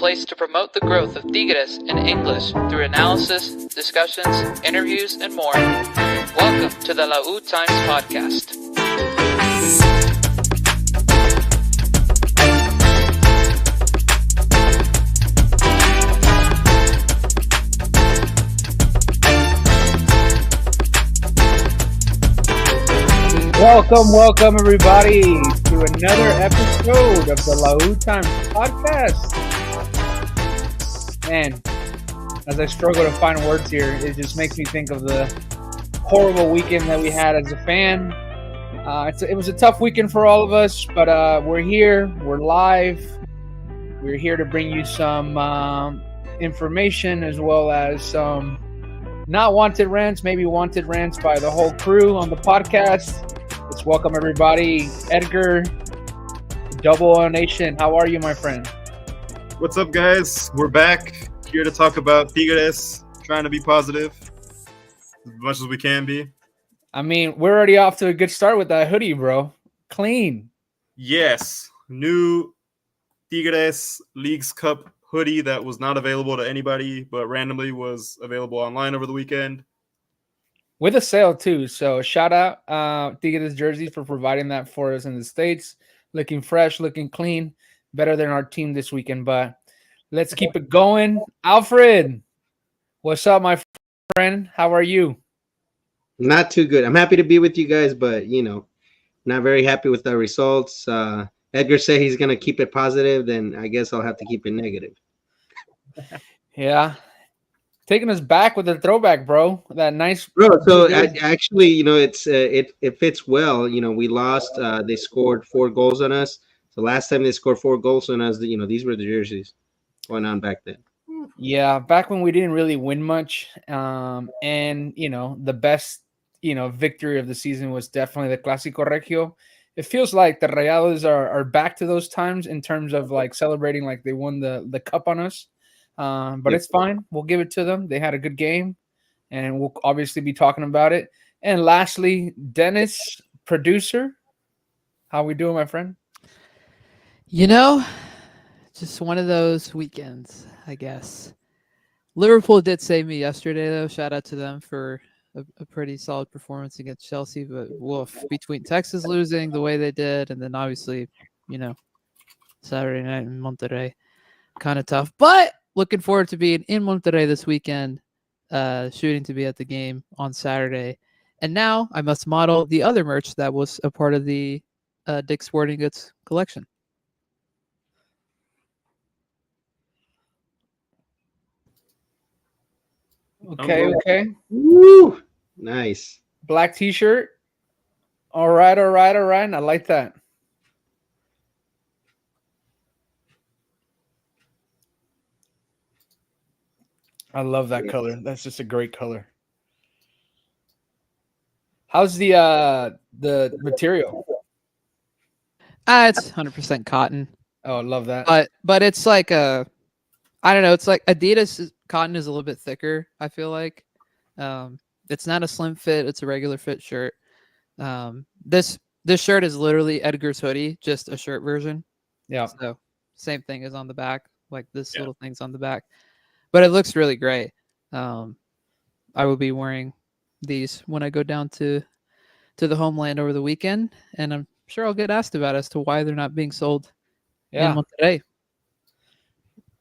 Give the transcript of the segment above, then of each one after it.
place to promote the growth of Tigres in English through analysis, discussions, interviews, and more. Welcome to the La U Times podcast. Welcome everybody to another episode of the La U Times podcast. Man, as I struggle to find words here, it just makes me think of the horrible weekend that we had as a fan. It was a tough weekend for all of us, but we're here, we're live. We're here to bring you some information as well as some not wanted rants, maybe wanted rants by the whole crew on the podcast. Let's welcome everybody. Edgar, Double O Nation, how are you, my friend? What's up, guys? We're back here to talk about Tigres, trying to be positive as much as we can be. I mean, we're already off to a good start with that hoodie, bro. Clean. Yes, new Tigres Leagues Cup hoodie that was not available to anybody, but randomly was available online over the weekend. With a sale, too. So shout out Tigres Jerseys for providing that for us in the States. Looking fresh, looking clean. Better than our team this weekend. But let's keep it going. Alfred, what's up, my friend? How are you? Not too good. I'm happy to be with you guys, but, not very happy with the results. Edgar said he's going to keep it positive, then I guess I'll have to keep it negative. Yeah. Taking us back with the throwback, bro. That nice, bro. So actually, it fits well. We lost. They scored 4 goals on us. So last time they scored 4 goals on us, these were the jerseys going on back then. Yeah, back when we didn't really win much, and the best victory of the season was definitely the Clásico Regio. It feels like the Rayados are back to those times in terms of like celebrating like they won the cup on us. But it's fine. We'll give it to them. They had a good game, and we'll obviously be talking about it. And lastly, Dennis, producer, how we doing, my friend? Just one of those weekends, I guess. Liverpool did save me yesterday, though. Shout out to them for a pretty solid performance against Chelsea. But woof, between Texas losing the way they did, and then obviously, Saturday night in Monterrey, kind of tough. But looking forward to being in Monterrey this weekend, shooting to be at the game on Saturday. And now I must model the other merch that was a part of the Dick's Sporting Goods collection. Okay. Woo! Nice. Black t-shirt. All right. I like that. I love that color. That's just a great color. How's the material? It's 100% cotton. Oh, I love that. But it's like I don't know. It's like Adidas cotton is a little bit thicker, I feel like. It's not a slim fit. It's a regular fit shirt. This shirt is literally Edgar's hoodie, just a shirt version. Yeah. So same thing as on the back. Like this little thing's on the back. But it looks really great. I will be wearing these when I go down to the homeland over the weekend. And I'm sure I'll get asked about as to why they're not being sold in Monterrey.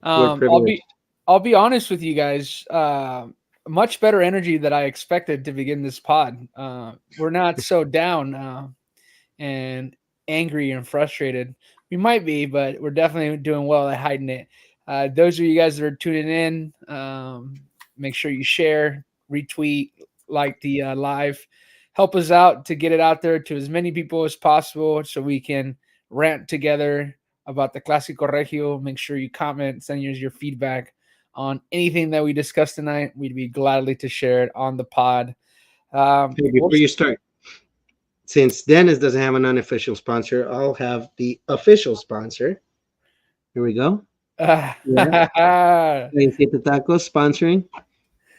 I'll be honest with you guys. Much better energy than I expected to begin this pod. We're not so down and angry and frustrated. We might be, but we're definitely doing well at hiding it. Those of you guys that are tuning in, make sure you share, retweet, like the live. Help us out to get it out there to as many people as possible so we can rant together about the Clásico Regio. Make sure you comment, send us your feedback on anything that we discussed tonight. We'd be gladly to share it on the pod. Before you start, since Dennis doesn't have an unofficial sponsor, I'll have the official sponsor. Here we go. Siete Tacos sponsoring.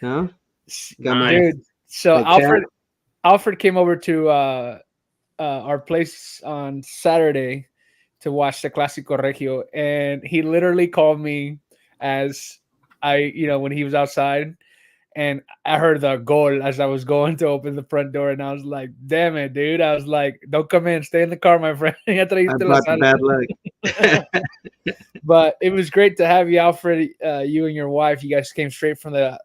No? Dude, so Alfred came over to our place on Saturday to watch the Clásico Regio, and he literally called me as when he was outside. And I heard the goal as I was going to open the front door, and I was like, "Damn it, dude!" I was like, "Don't come in, stay in the car, my friend." Ya I trajiste la brought the bad salsa. luck. But it was great to have you, Alfred. You and your wife, you guys came straight from the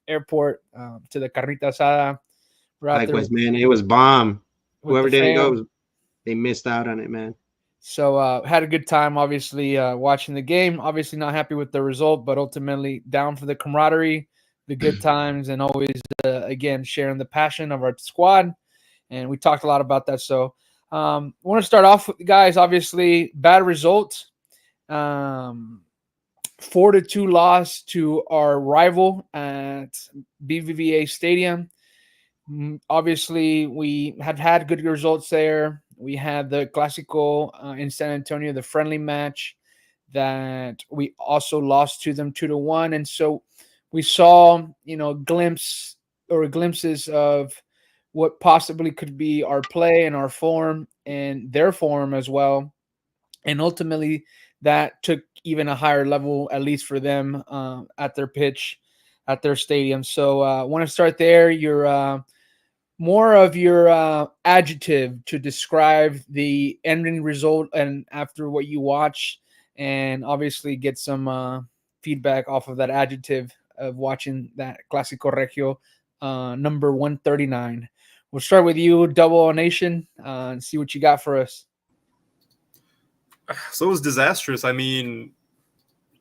airport to the carnita asada. We're out there Likewise, man. It was bomb. with Whoever the didn't fam. go, they missed out on it, man. So had a good time, obviously, watching the game. Obviously not happy with the result, but ultimately down for the camaraderie, the good times, and always, again, sharing the passion of our squad. And we talked a lot about that. So I want to start off with, guys, obviously, bad result. 4-2 loss to our rival at BBVA Stadium. Obviously, we have had good results there. We had the Clásico in San Antonio, the friendly match that we also lost to them 2-1. And so we saw, glimpses of what possibly could be our play and our form and their form as well. And ultimately, that took even a higher level, at least for them, at their pitch, at their stadium. So I want to start there. More of your adjective to describe the ending result and after what you watch, and obviously get some feedback off of that adjective of watching that Clásico Regio number 139. We'll start with you, Double Nation, and see what you got for us. So it was disastrous. I mean,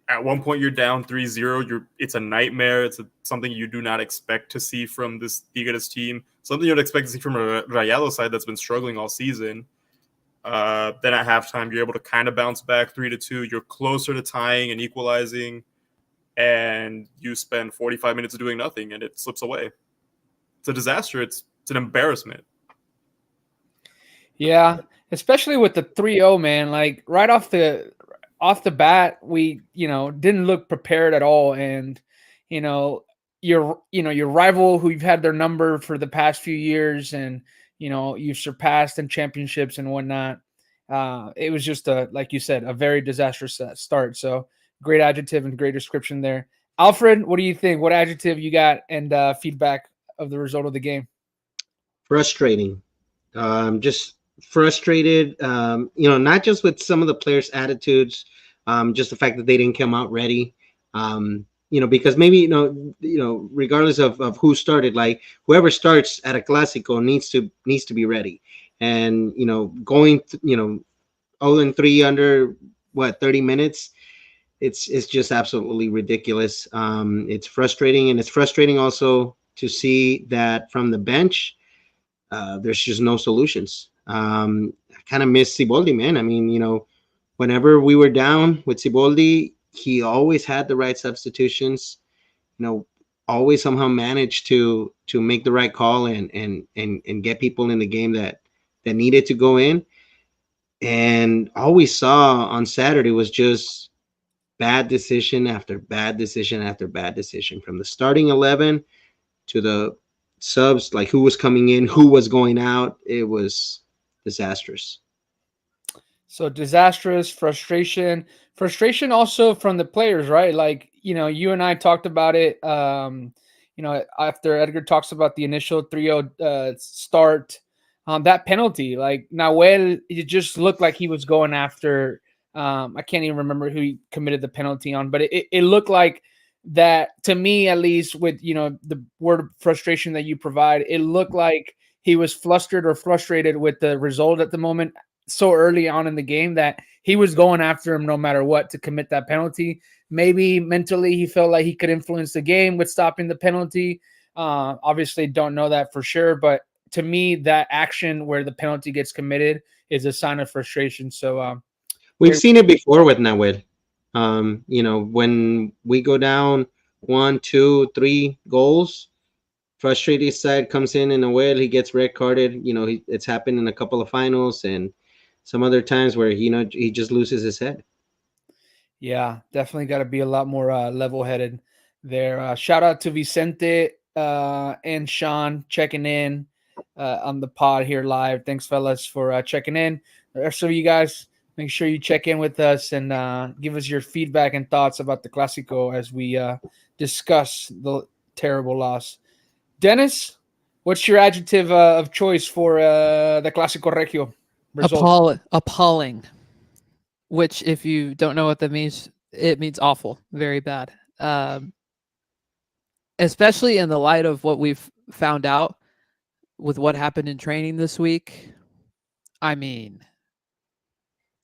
at one point you're down 3-0. It's a nightmare. It's something you do not expect to see from this Tigres team. Something you'd expect to see from a Rayado side that's been struggling all season. Then at halftime, you're able to kind of bounce back 3-2. You're closer to tying and equalizing, and you spend 45 minutes doing nothing, and it slips away. It's a disaster. It's an embarrassment. Yeah, especially with the 3-0, man. Like right off the bat, we didn't look prepared at all, and your rival who you've had their number for the past few years, and you've surpassed in championships and whatnot. It was just like you said, a very disastrous start. So great adjective and great description there. Alfred, what do you think? What adjective you got and feedback of the result of the game? Frustrating. Just frustrated. Not just with some of the players' attitudes, just the fact that they didn't come out ready. Because maybe regardless of who started, like whoever starts at a Clásico needs to be ready. And going 0-3 under 30 minutes, it's just absolutely ridiculous. It's frustrating, and it's frustrating also to see that from the bench, there's just no solutions. I kind of miss Siboldi, man. I mean, whenever we were down with Siboldi, he always had the right substitutions. Always somehow managed to make the right call and get people in the game that needed to go in. And all we saw on Saturday was just bad decision after bad decision after bad decision, from the starting 11 to the subs, like who was coming in, who was going out. It was disastrous. So disastrous, frustration also from the players, right? Like, you and I talked about it. After Edgar talks about the initial 3-0 start, that penalty, like Nahuel, it just looked like he was going after. I can't even remember who he committed the penalty on, but it looked like that to me, at least, with the word frustration that you provide. It looked like he was flustered or frustrated with the result at the moment so early on in the game that he was going after him no matter what to commit that penalty. Maybe mentally he felt like he could influence the game with stopping the penalty. Obviously don't know that for sure, but to me, that action where the penalty gets committed is a sign of frustration. So we've seen it before with Nahuel. When we go down 1, 2, 3 goals, frustrated side comes in Nahuel, he gets red carded. It's happened in a couple of finals and some other times where he just loses his head. Yeah, definitely got to be a lot more level-headed there. Shout out to Vicente and Sean checking in on the pod here live. Thanks, fellas, for checking in. The rest of you guys, Make sure you check in with us and give us your feedback and thoughts about the Clásico as we discuss the terrible loss. Dennis, what's your adjective of choice for the Clásico Regio result? Appalling. Which, if you don't know what that means, it means awful, very bad. Especially in the light of what we've found out with what happened in training this week. I mean,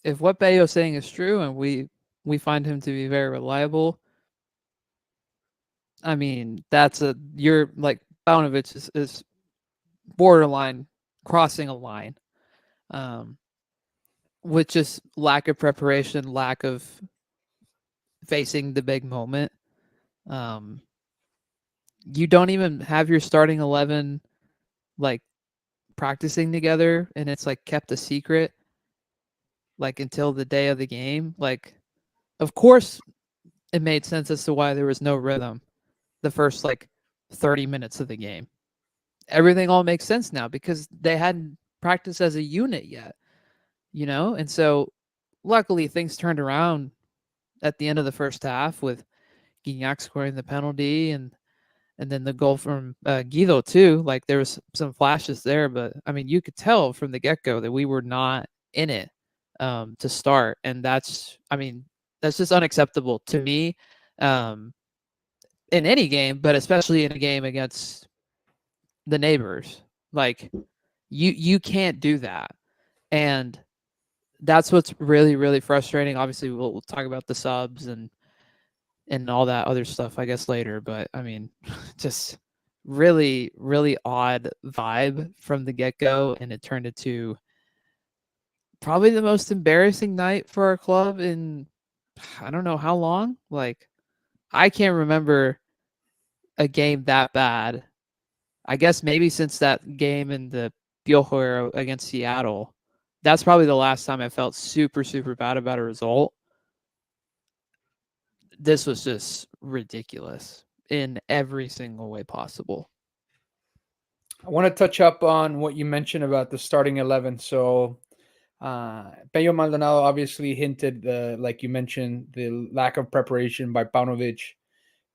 if what Bayo's saying is true and we find him to be very reliable, I mean, you're like Paunovic is borderline crossing a line. With just lack of preparation, lack of facing the big moment. You don't even have your starting 11 like practicing together, and it's like kept a secret like until the day of the game. Like, of course it made sense as to why there was no rhythm the first like 30 minutes of the game. Everything all makes sense now because they hadn't practiced as a unit yet, and so luckily things turned around at the end of the first half with Guignac scoring the penalty and then the goal from Guido too. Like, there was some flashes there, but I mean, you could tell from the get-go that we were not in it to start, and that's just unacceptable to me in any game, but especially in a game against the neighbors. Like, you can't do that, and that's what's really, really frustrating. Obviously, we'll talk about the subs and all that other stuff, I guess, later. But I mean, just really, really odd vibe from the get-go, and it turned into probably the most embarrassing night for our club in I don't know how long. Like, I can't remember a game that bad. I guess maybe since that game in the Piojo era against Seattle. That's probably the last time I felt super, super bad about a result. This was just ridiculous in every single way possible. I want to touch up on what you mentioned about the starting 11. So, Pello Maldonado obviously hinted, like you mentioned, the lack of preparation by Paunovic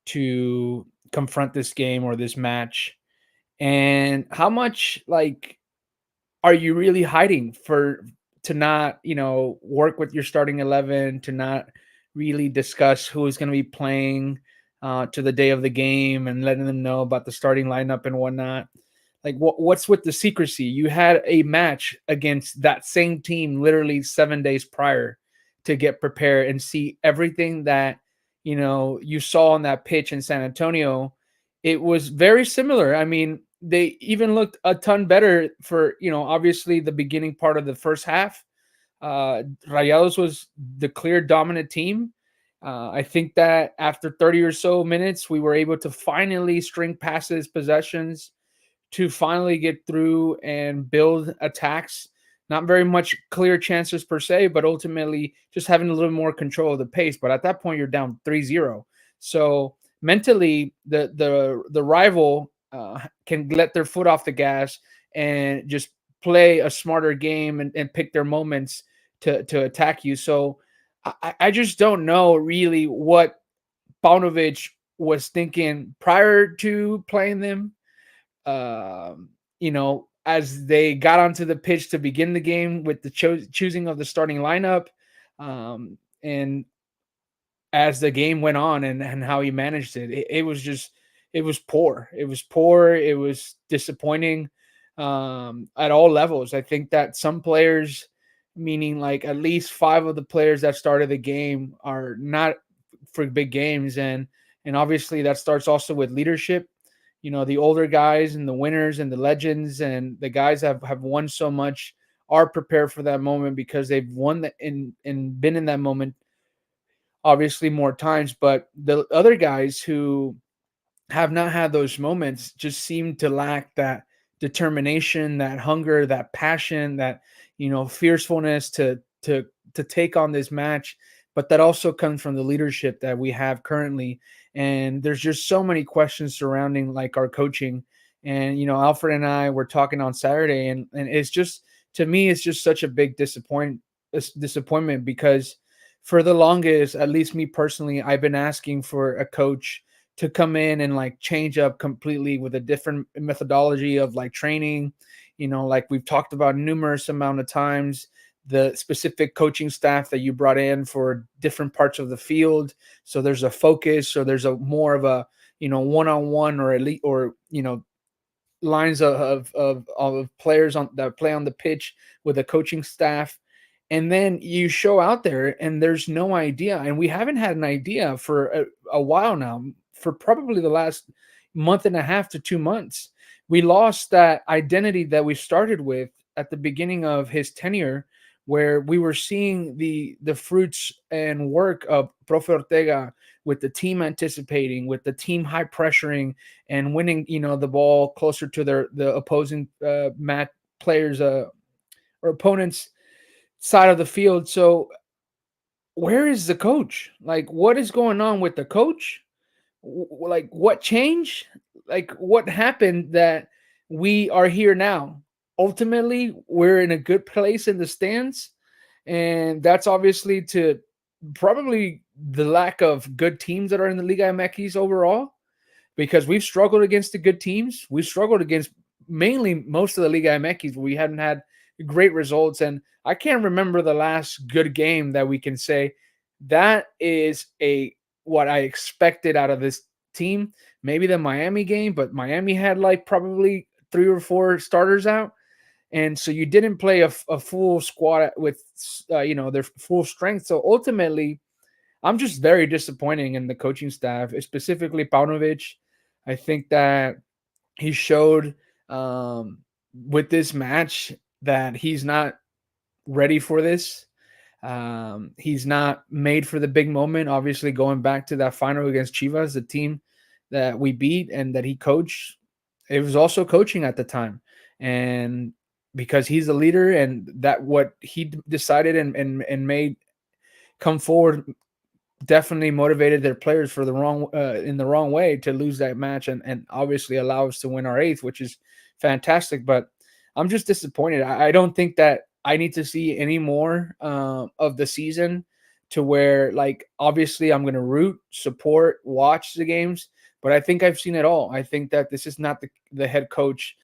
to confront this game or this match. And how much, like, are you really hiding to not, work with your starting 11, to not really discuss who is going to be playing to the day of the game and letting them know about the starting lineup and whatnot? Like, what's with the secrecy? You had a match against that same team literally 7 days prior to get prepared and see everything that, you saw on that pitch in San Antonio. It was very similar. I mean, they even looked a ton better for, obviously the beginning part of the first half. Rayados was the clear dominant team. I think that after 30 or so minutes, we were able to finally string passes, possessions, to finally get through and build attacks. Not very much clear chances per se, but ultimately just having a little more control of the pace. But at that point, you're down 3-0. So mentally, the rival can let their foot off the gas and just play a smarter game and pick their moments to attack you. So I just don't know really what Paunovic was thinking prior to playing them. As they got onto the pitch to begin the game with the choosing of the starting lineup, and as the game went on and how he managed it was poor. It was poor. It was disappointing at all levels. I think that some players, meaning like at least 5 of the players that started the game, are not for big games, and obviously that starts also with leadership. The older guys and the winners and the legends and the guys have won so much are prepared for that moment because they've won and been in that moment obviously more times. But the other guys who have not had those moments just seem to lack that determination, that hunger, that passion, that, fiercefulness to take on this match. But that also comes from the leadership that we have currently. And there's just so many questions surrounding like our coaching. And, Alfred and I were talking on Saturday, and it's just, to me, it's just such a big disappointment disappointment, because for the longest, at least me personally, I've been asking for a coach to come in and like change up completely with a different methodology of like training. Like we've talked about numerous amount of times, the specific coaching staff that you brought in for different parts of the field. So there's a focus, or there's a more of a, one-on-one or elite, or, lines of players that play on the pitch with a coaching staff. And then you show out there and there's no idea. And we haven't had an idea for a while now, for probably the last month and a half to 2 months. We lost that identity that we started with at the beginning of his tenure, where we were seeing the fruits and work of Profe Ortega, with the team anticipating, with the team high pressuring and winning, the ball closer to the opposing mat players or opponents' side of the field. So where is the coach? Like, what is going on with the coach? Like, what changed? Like, what happened that we are here now? Ultimately, we're in a good place in the stands, and that's obviously to probably the lack of good teams that are in the Liga MX overall, because we've struggled against the good teams. We've struggled against mainly most of the Liga MX. We hadn't had great results, and I can't remember the last good game that we can say that is what I expected out of this team. Maybe the Miami game, but Miami had like probably 3 or 4 starters out. And so you didn't play a full squad with, their full strength. So ultimately, I'm just very disappointing in the coaching staff, specifically Paunovic. I think that he showed with this match that he's not ready for this. He's not made for the big moment. Obviously, going back to that final against Chivas, the team that we beat and that he coached, it was also coaching at the time. And because he's a leader, and that what he decided and made come forward definitely motivated their players for the wrong way to lose that match, and obviously allow us to win our 8th, which is fantastic. But I'm just disappointed. I don't think that I need to see any more of the season, to where, like, obviously I'm going to root, support, watch the games, but I think I've seen it all. I think that this is not the head coach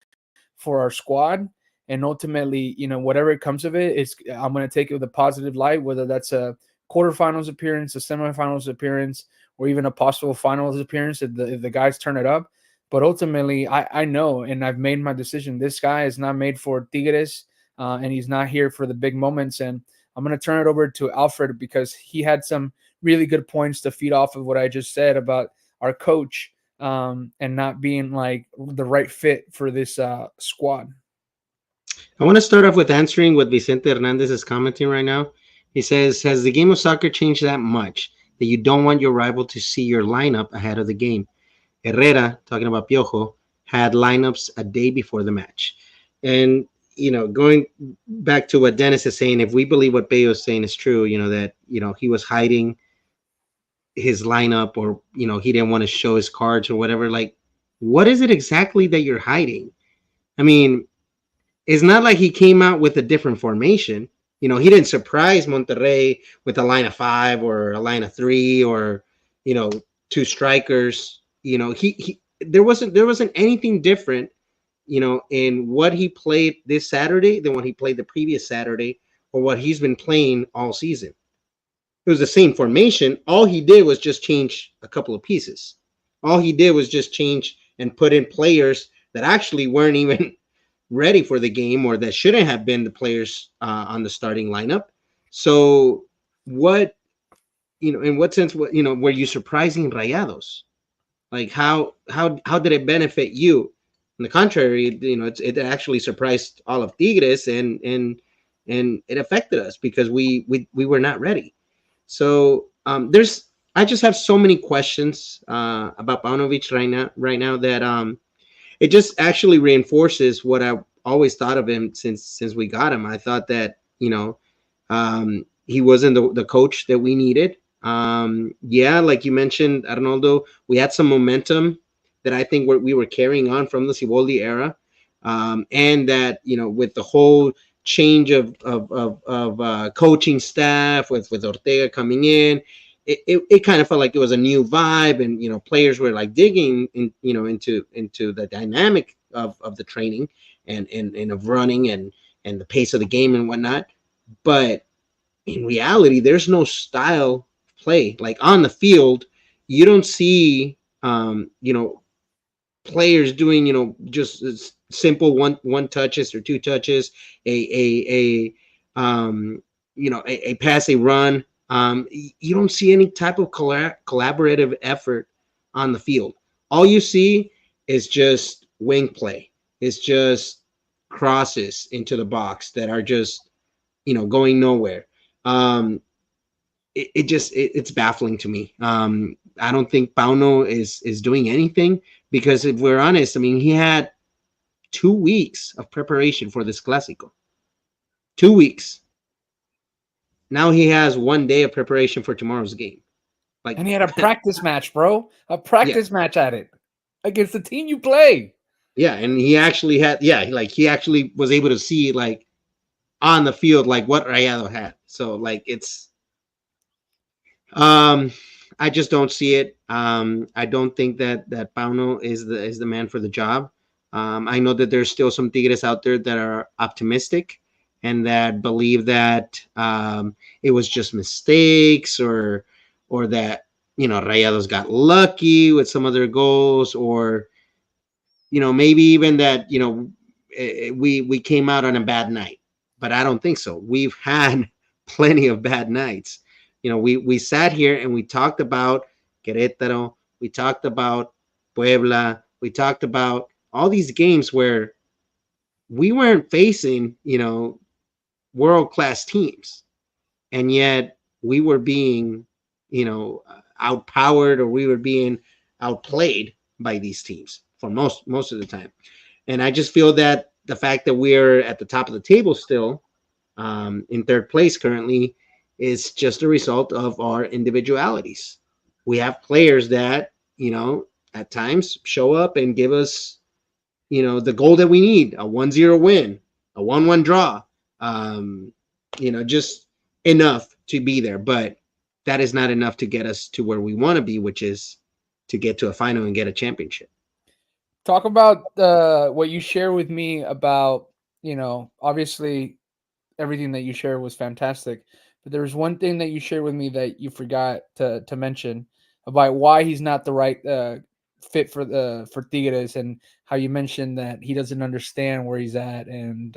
for our squad. And ultimately, whatever comes of it, I'm going to take it with a positive light, whether that's a quarterfinals appearance, a semifinals appearance, or even a possible finals appearance if the guys turn it up. But ultimately, I know, and I've made my decision. This guy is not made for Tigres, and he's not here for the big moments. And I'm going to turn it over to Alfred, because he had some really good points to feed off of what I just said about our coach and not being like the right fit for this squad. I want to start off with answering what Vicente Hernandez is commenting right now. He says, has the game of soccer changed that much that you don't want your rival to see your lineup ahead of the game? Herrera, talking about Piojo, had lineups a day before the match. And, going back to what Dennis is saying, if we believe what Peyo is saying is true, that, he was hiding his lineup, or, he didn't want to show his cards or whatever. Like, what is it exactly that you're hiding? I mean, it's not like he came out with a different formation. He didn't surprise Monterrey with a line of 5 or a line of 3 or, 2 strikers. There wasn't anything different, in what he played this Saturday than what he played the previous Saturday, or what he's been playing all season. It was the same formation. All he did was just change a couple of pieces. All he did was just change and put in players that actually weren't even ready for the game, or that shouldn't have been the players on the starting lineup. So what, in what sense, were you surprising Rayados? Like, how did it benefit you? On the contrary, it actually surprised all of Tigres, and it affected us because we were not ready. So I just have so many questions about Paunovic right now that it just actually reinforces what I always thought of him since we got him. I thought that, he wasn't the coach that we needed. Like you mentioned, Arnoldo, we had some momentum that I think we were carrying on from the Siboldi era. And that, with the whole change of coaching staff with Ortega coming in, it kind of felt like it was a new vibe, and players were like digging into the dynamic of the training and of running and the pace of the game and whatnot. But in reality, there's no style play. Like on the field, you don't see players doing just simple one touches or two touches, a pass, a run. You don't see any type of collaborative effort on the field. All you see is just wing play. It's just crosses into the box that are just going nowhere. It's baffling to me. I don't think Pauno is doing anything, because if we're honest, I mean, he had 2 weeks of preparation for this Clásico. 2 weeks. Now he has 1 day of preparation for tomorrow's game. And he had a practice match, bro. A practice match at it against the team you play. Yeah, and he actually had, he actually was able to see like on the field like what Rayado had. So like it's I just don't see it. I don't think that Pauno is the man for the job. I know that there's still some Tigres out there that are optimistic and that believe that it was just mistakes, or that Rayados got lucky with some of their goals, or maybe even that we came out on a bad night. But I don't think so. We've had plenty of bad nights. We sat here and we talked about Querétaro, we talked about Puebla, we talked about all these games where we weren't facing world-class teams, and yet we were being outpowered, or we were being outplayed by these teams for most of the time. And I just feel that the fact that we're at the top of the table still, in third place currently, is just a result of our individualities. We have players that at times show up and give us the goal that we need: a 1-0 win, a 1-1 draw, just enough to be there. But that is not enough to get us to where we want to be, which is to get to a final and get a championship. Talk about what you share with me about, obviously everything that you shared was fantastic, but there was one thing that you shared with me that you forgot to mention about why he's not the right fit for Tigres, and how you mentioned that he doesn't understand where he's at. And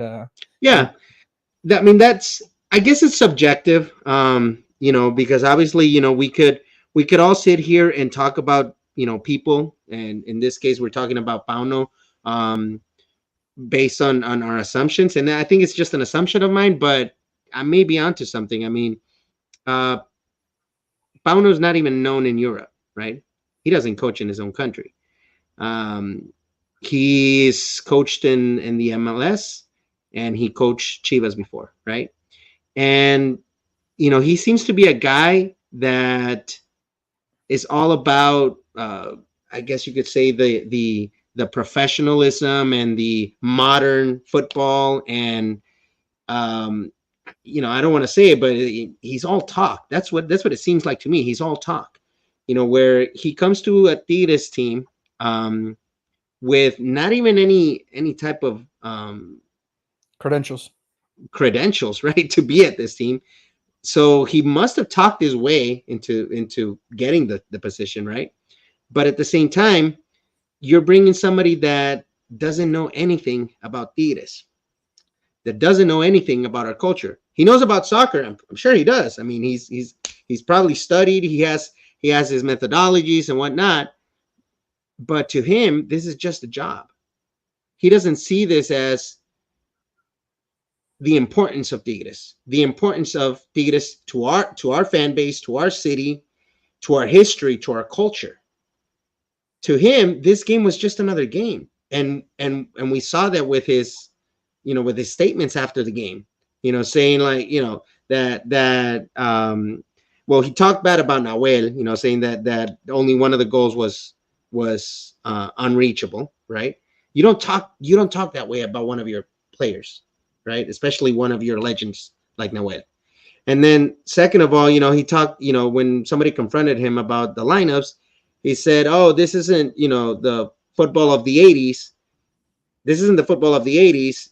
that's, I guess it's subjective, because obviously, we could all sit here and talk about, people, and in this case, we're talking about Pauno, based on our assumptions, and I think it's just an assumption of mine, but I may be onto something. I mean, Pauno is not even known in Europe, right? He doesn't coach in his own country. He's coached in the MLS, and he coached Chivas before, right? And he seems to be a guy that is all about, I guess you could say, the professionalism and the modern football, and I don't want to say it, but he's all talk. That's what it seems like to me. He's all talk. Where he comes to a Tigres team with not even any type of credentials, right, to be at this team. So he must have talked his way into getting the position, right? But at the same time, you're bringing somebody that doesn't know anything about Tigres, that doesn't know anything about our culture. He knows about soccer. I'm sure he does. I mean, he's probably studied. He has his methodologies and whatnot. But to him, this is just a job. He doesn't see this as the importance of Tigres, to our fan base, to our city, to our history, to our culture. To him, this game was just another game, and we saw that with his, with his statements after the game, saying like, that well, he talked bad about Nahuel, saying that only one of the goals was unreachable, right? You don't talk that way about one of your players. right? Especially one of your legends like Noel. And then second of all, he talked, when somebody confronted him about the lineups, he said, "Oh, this isn't, the football of the 80s. This isn't the football of the 80s.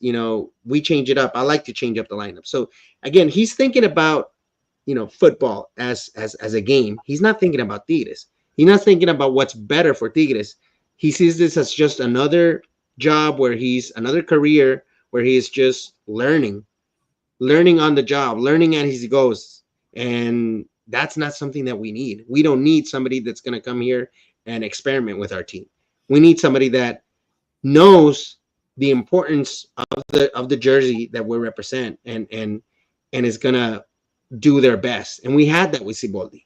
We change it up. I like to change up the lineup." So again, he's thinking about, football as a game. He's not thinking about Tigres. He's not thinking about what's better for Tigres. He sees this as just another job another career where he is just learning on the job, learning as he goes. And that's not something that we need. We don't need somebody that's going to come here and experiment with our team. We need somebody that knows the importance of the jersey that we represent and is going to do their best. And we had that with Siboldi.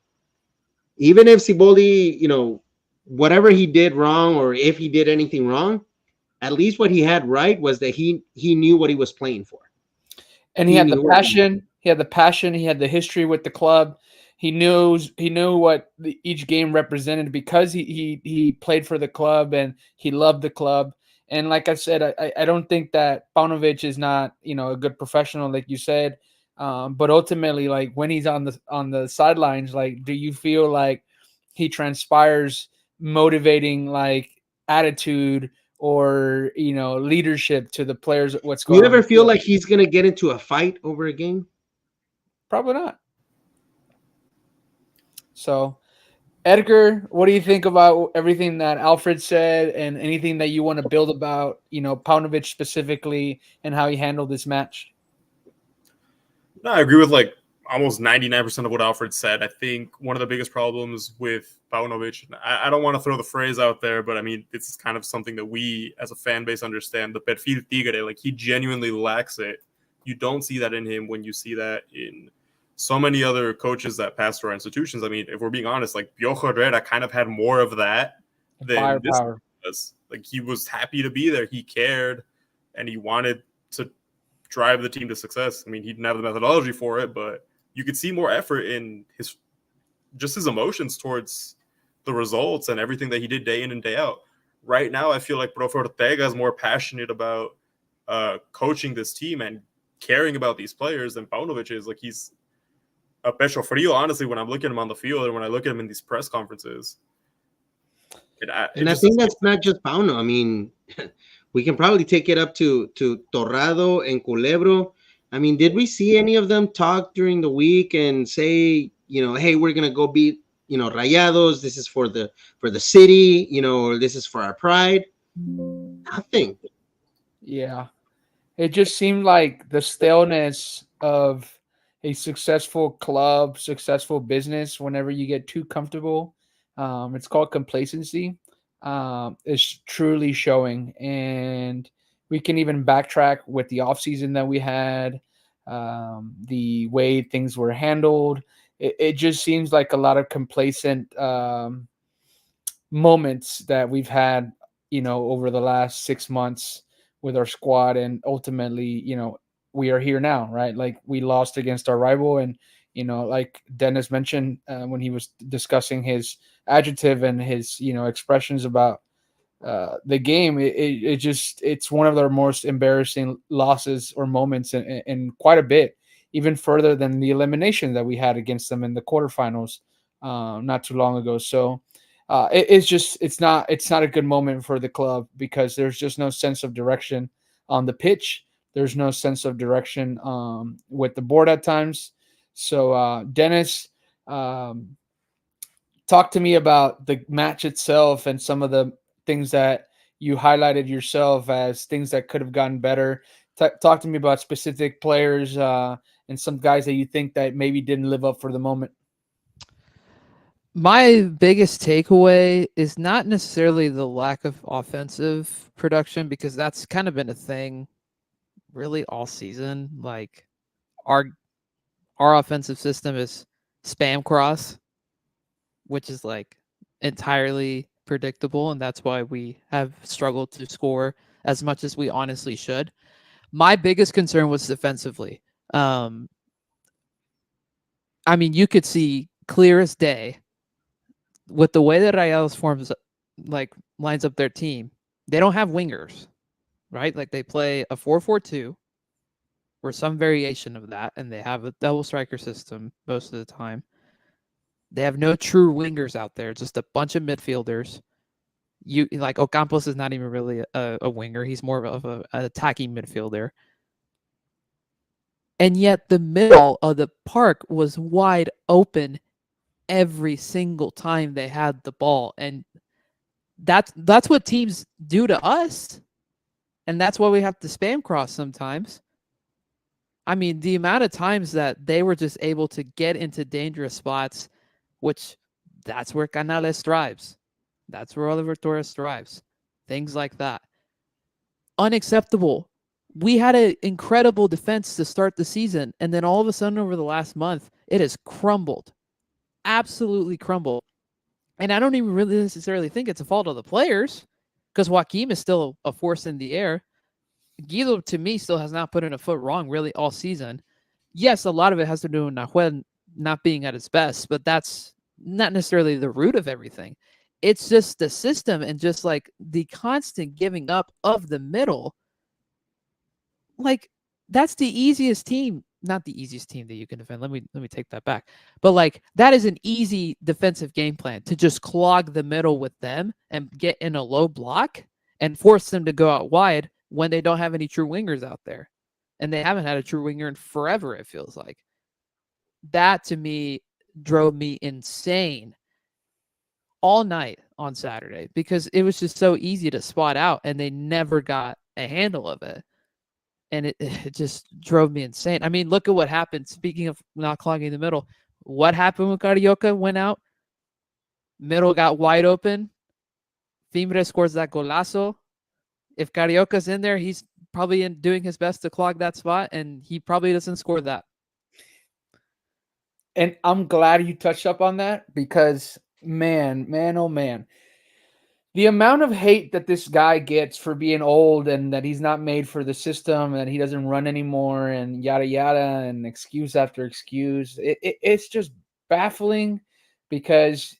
Even if Siboldi, whatever he did wrong, or if he did anything wrong, at least what he had right was that he knew what he was playing for. And he had the passion. He had the passion. He had the history with the club. He knew what each game represented because he played for the club and he loved the club. And like I said, I don't think that Paunovic is not a good professional, like you said. But ultimately, like when he's on the sidelines, like, do you feel like he transpires motivating like attitude or leadership to the players? What's going on? You ever feel like he's gonna get into a fight over a game? Probably not. So, Edgar, what do you think about everything that Alfred said and anything that you want to build about, Paunovic specifically and how he handled this match? No, I agree with like almost 99% of what Alfred said. I think one of the biggest problems with Paunovic, I don't want to throw the phrase out there, but I mean, it's kind of something that we as a fan base understand. The perfil tigre, like he genuinely lacks it. You don't see that in him when you see that in so many other coaches that pass through our institutions. I mean, if we're being honest, like Piojo Herrera kind of had more of that than firepower. This. Like he was happy to be there. He cared and he wanted to drive the team to success. I mean, he didn't have the methodology for it, but you could see more effort in his emotions towards the results and everything that he did day in and day out. Right now, I feel like Profe Ortega is more passionate about coaching this team and caring about these players than Paunovic is. Like he's a pecho frío, honestly, when I'm looking at him on the field and when I look at him in these press conferences. I think that's not just Pauno. I mean, we can probably take it up to Torrado and Culebro. I mean, did we see any of them talk during the week and say, hey, we're gonna go beat, Rayados. This is for the city, or this is for our pride. Nothing. Yeah, it just seemed like the staleness of a successful club, successful business. Whenever you get too comfortable, it's called complacency. Is truly showing, and we can even backtrack with the offseason that we had, the way things were handled. It just seems like a lot of complacent moments that we've had, over the last 6 months with our squad, and ultimately, we are here now, right? Like we lost against our rival, and like Dennis mentioned when he was discussing his adjective and his expressions about the game, it's one of their most embarrassing losses or moments in quite a bit, even further than the elimination that we had against them in the quarterfinals not too long ago. So it's not a good moment for the club because there's just no sense of direction on the pitch. There's no sense of direction with the board at times. So Dennis, talk to me about the match itself and some of the things that you highlighted yourself as things that could have gotten better. Talk to me about specific players and some guys that you think that maybe didn't live up for the moment. My biggest takeaway is not necessarily the lack of offensive production, because that's kind of been a thing really all season. Like our offensive system is spam cross, which is like entirely predictable, and that's why we have struggled to score as much as we honestly should. My biggest concern was defensively. I mean, you could see clear as day with the way that Rayados lines up their team. They don't have wingers, right? Like they play a 4-4-2, or some variation of that, and they have a double striker system most of the time. They have no true wingers out there, just a bunch of midfielders. You like Ocampos is not even really a winger. He's more of an attacking midfielder. And yet the middle of the park was wide open every single time they had the ball. And that's what teams do to us. And that's why we have to spam cross sometimes. I mean, the amount of times that they were just able to get into dangerous spots, which that's where Canales thrives. That's where Oliver Torres thrives. Things like that. Unacceptable. We had an incredible defense to start the season, and then all of a sudden over the last month, it has crumbled. Absolutely crumbled. And I don't even really necessarily think it's a fault of the players, because Joaquim is still a force in the air. Guido, to me, still has not put in a foot wrong really all season. Yes, a lot of it has to do with Nahuel not being at his best, but that's not necessarily the root of everything. It's just the system and just like the constant giving up of the middle. Like, that's the easiest team, not the easiest team that you can defend. Let me take that back. But like, that is an easy defensive game plan, to just clog the middle with them and get in a low block and force them to go out wide when they don't have any true wingers out there. And they haven't had a true winger in forever, it feels like. That to me drove me insane all night on Saturday, because it was just so easy to spot out and they never got a handle of it. And it just drove me insane. I mean, look at what happened. Speaking of not clogging the middle, what happened when Carioca went out? Middle got wide open. Fimbre scores that golazo. If Carioca's in there, he's probably doing his best to clog that spot, and he probably doesn't score that. And I'm glad you touched up on that, because man, oh man, the amount of hate that this guy gets for being old and that he's not made for the system and he doesn't run anymore and yada yada and excuse after excuse, it's just baffling, because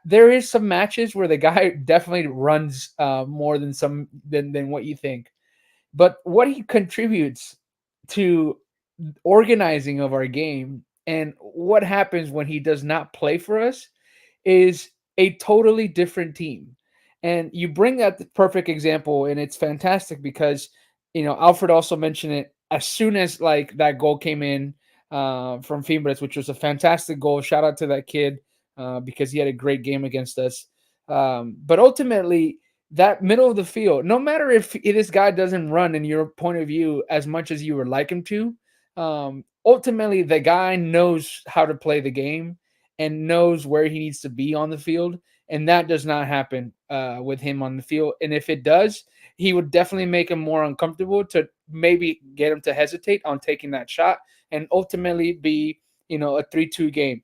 there is some matches where the guy definitely runs more than what you think, but what he contributes to organizing of our game and what happens when he does not play for us is a totally different team. And you bring that the perfect example, and it's fantastic because Alfred also mentioned it as soon as like that goal came in from Fimbres, which was a fantastic goal. Shout out to that kid because he had a great game against us. But ultimately, that middle of the field, no matter if this guy doesn't run in your point of view as much as you would like him to, ultimately the guy knows how to play the game and knows where he needs to be on the field. And that does not happen with him on the field. And if it does, he would definitely make him more uncomfortable, to maybe get him to hesitate on taking that shot and ultimately be, a 3-2 game.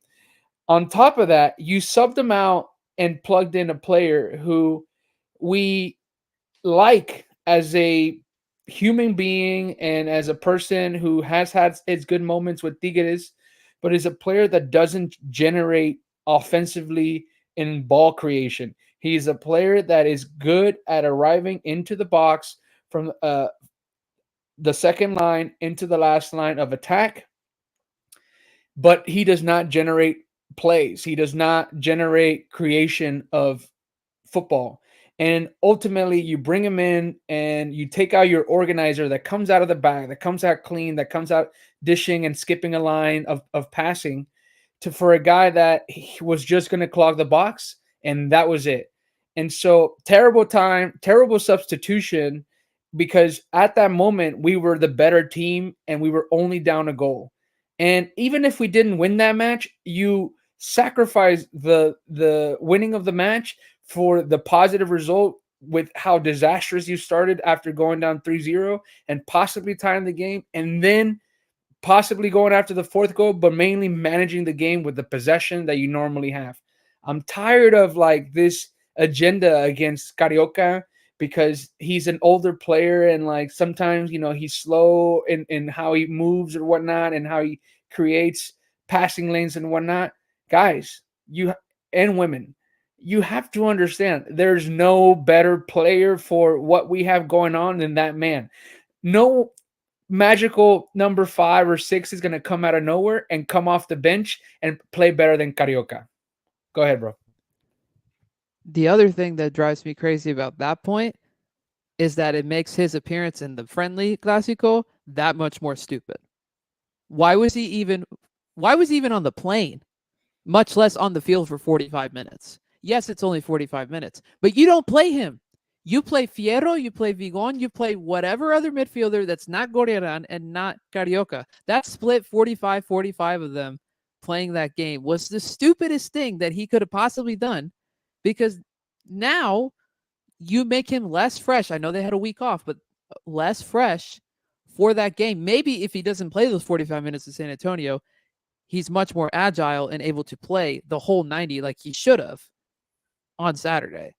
On top of that, you subbed him out and plugged in a player who we like as a human being and as a person who has had its good moments with Tigres, but is a player that doesn't generate offensively in ball creation. He's a player that is good at arriving into the box from the second line into the last line of attack, but he does not generate plays. He does not generate creation of football. And ultimately, you bring him in and you take out your organizer that comes out of the bag, that comes out clean, that comes out dishing and skipping a line of passing, for a guy that he was just going to clog the box, and that was it. And so terrible substitution, because at that moment we were the better team and we were only down a goal. And even if we didn't win that match, you sacrifice the winning of the match for the positive result with how disastrous you started after going down 3-0 and possibly tying the game, and then possibly going after the fourth goal, but mainly managing the game with the possession that you normally have. I'm tired of like this agenda against Carioca, because he's an older player and like sometimes, he's slow in how he moves or whatnot and how he creates passing lanes and whatnot. Guys, you and women, you have to understand there's no better player for what we have going on than that man. No magical number 5 or 6 is going to come out of nowhere and come off the bench and play better than Carioca. Go ahead, bro. The other thing that drives me crazy about that point is that it makes his appearance in the friendly Clásico that much more stupid. Why was he even on the plane, much less on the field for 45 minutes? Yes, it's only 45 minutes, but you don't play him. You play Fierro, you play Vigon, you play whatever other midfielder that's not Gorriarán and not Carioca. That split 45-45 of them playing that game was the stupidest thing that he could have possibly done, because now you make him less fresh. I know they had a week off, but less fresh for that game. Maybe if he doesn't play those 45 minutes in San Antonio, he's much more agile and able to play the whole 90 like he should have on Saturday.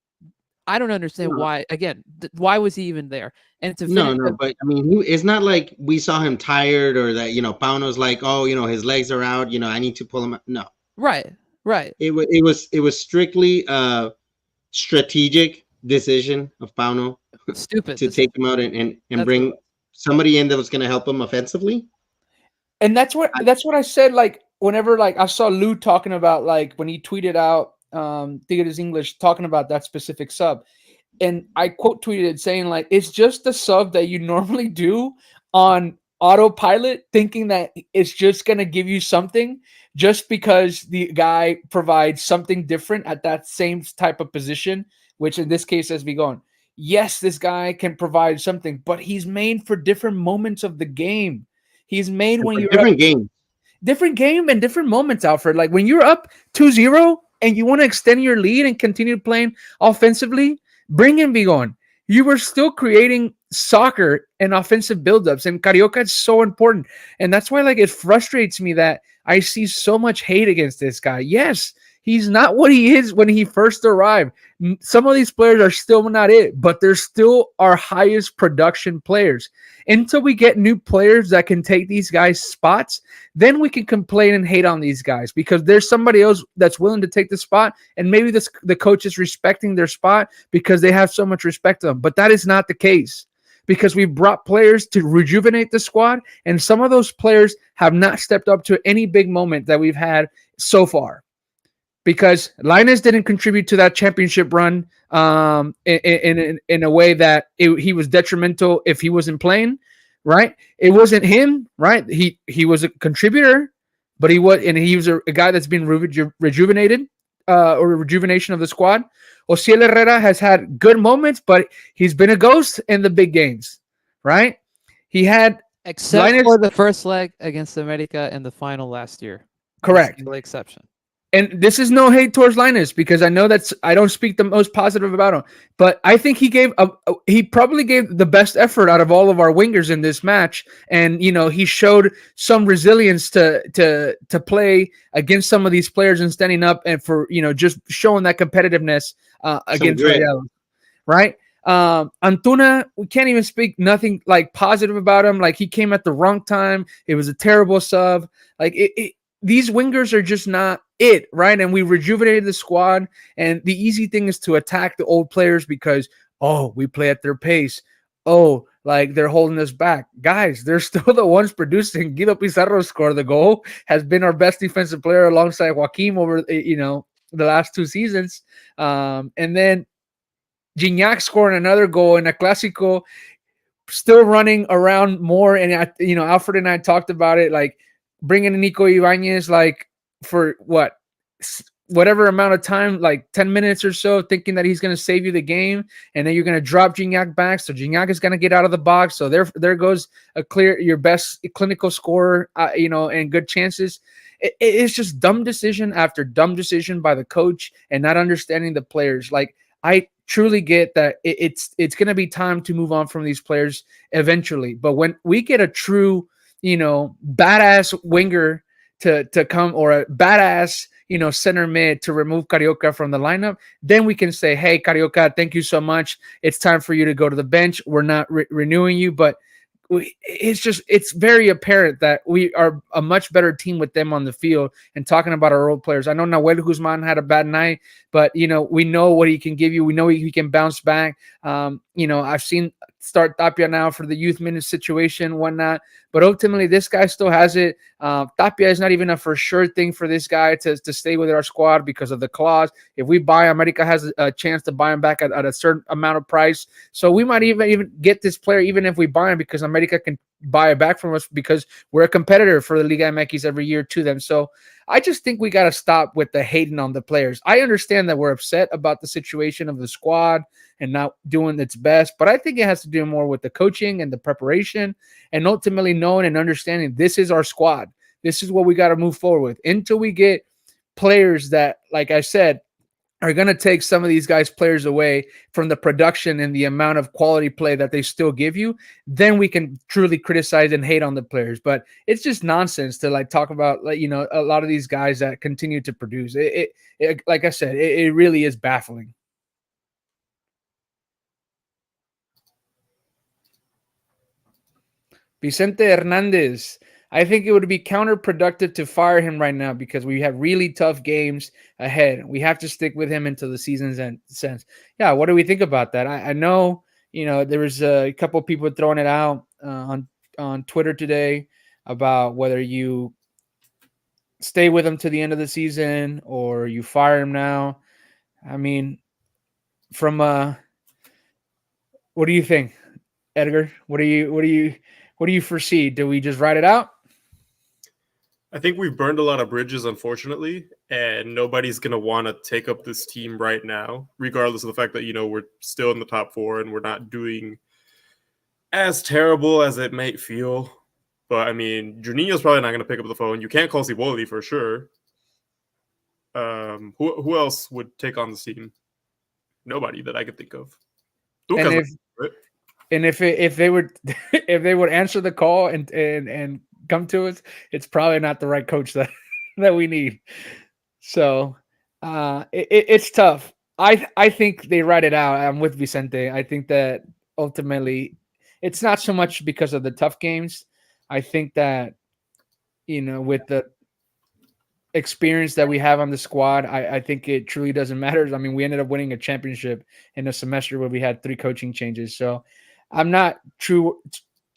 I don't understand why. Again, why was he even there? And to No, but I mean, it's not like we saw him tired or that, Pauno's like, oh, his legs are out, I need to pull him out. No. Right. It was strictly a strategic decision of Pauno. Stupid to take him out and bring somebody in that was going to help him offensively. And that's what I said. Like, whenever I saw Lou talking about, like, when he tweeted out Tigres English talking about that specific sub, and I quote tweeted saying, like, it's just the sub that you normally do on autopilot, thinking that it's just going to give you something just because the guy provides something different at that same type of position, which in this case has begun. Yes, this guy can provide something, but he's made for different moments of the game. He's made when you're different game and different moments, Alfred. Like when you're up 2-0 and you want to extend your lead and continue playing offensively, bring in Vigon. You were still creating soccer and offensive buildups, and Carioca is so important. And that's why, like, it frustrates me that I see so much hate against this guy. Yes, he's not what he is when he first arrived. Some of these players are still not it, but they're still our highest production players. Until we get new players that can take these guys' spots, then we can complain and hate on these guys, because there's somebody else that's willing to take the spot, and maybe the coach is respecting their spot because they have so much respect to them. But that is not the case, because we brought players to rejuvenate the squad, and some of those players have not stepped up to any big moment that we've had so far. Because Lainez didn't contribute to that championship run in a way that he was detrimental if he wasn't playing, right? It wasn't him, right? He was a contributor, but he was a guy that's been rejuvenated, or rejuvenation of the squad. Osiel Herrera has had good moments, but he's been a ghost in the big games, right? He had except for the first leg against America in the final last year. Correct. Single exception. And this is no hate towards Lainez, because I know I don't speak the most positive about him, but I think he probably gave the best effort out of all of our wingers in this match. And, he showed some resilience to play against some of these players and standing up and for, just showing that competitiveness against Rayados, right? Antuna, we can't even speak nothing like positive about him. Like, he came at the wrong time. It was a terrible sub. Like these wingers are just not it, right? And we rejuvenated the squad, and the easy thing is to attack the old players because, we play at their pace. Like they're holding us back. Guys, they're still the ones producing. Guido Pizarro scored the goal, has been our best defensive player alongside Joaquim over, the last 2 seasons. And then Gignac scoring another goal in a Clásico, still running around more. And, Alfred and I talked about it, like bringing in Nico Ibanez, like, for whatever amount of time, like 10 minutes or so, thinking that he's going to save you the game, and then you're going to drop Gignac back, so Gignac is going to get out of the box, so there goes your best clinical scorer, and good chances. It's just dumb decision after dumb decision by the coach, and not understanding the players. Like, I truly get that it's going to be time to move on from these players eventually, but when we get a true badass winger to come, or a badass, center mid to remove Carioca from the lineup, then we can say, hey, Carioca, thank you so much. It's time for you to go to the bench. We're not renewing you. But it's very apparent that we are a much better team with them on the field. And talking about our old players, I know Nahuel Guzman had a bad night, but we know what he can give you. We know he can bounce back. I've seen start Tapia now for the youth minutes situation, whatnot. But ultimately, this guy still has it. Tapia is not even a for sure thing for this guy to stay with our squad because of the clause. If we buy, America has a chance to buy him back at a certain amount of price. So we might even get this player even if we buy him because America can buy it back from us because we're a competitor for the Liga MX every year to them. So I just think we got to stop with the hating on the players. I understand that we're upset about the situation of the squad and not doing its best, but I think it has to do more with the coaching and the preparation and ultimately knowing and understanding this is our squad. This is what we got to move forward with until we get players that, like I said, are going to take some of these guys' players away from the production and the amount of quality play that they still give you. Then we can truly criticize and hate on the players. But it's just nonsense to like talk about, like, you know, a lot of these guys that continue to produce. It like I said, it really is baffling. Vicente Hernandez. I think it would be counterproductive to fire him right now because we have really tough games ahead. We have to stick with him until the season's end. Yeah, what do we think about that? I know, you know, there was a couple of people throwing it out on Twitter today about whether you stay with him to the end of the season or you fire him now. I mean, from what do you think, Edgar? What do you foresee? Do we just ride it out? I think we've burned a lot of bridges, unfortunately, and nobody's going to want to take up this team right now, regardless of the fact that, you know, we're still in the top four and we're not doing as terrible as it might feel. But, I mean, Juninho's probably not going to pick up the phone. You can't call Siboldi for sure. Who else would take on the team? Nobody that I could think of. And if they would if they would answer the call and come to us, it's probably not the right coach that we need. So it's tough. I think they write it out. I'm with Vicente. I think that ultimately it's not so much because of the tough games. I think that, you know, with the experience that we have on the squad, I think it truly doesn't matter. I mean, we ended up winning a championship in a semester where we had 3 coaching changes. So I'm not too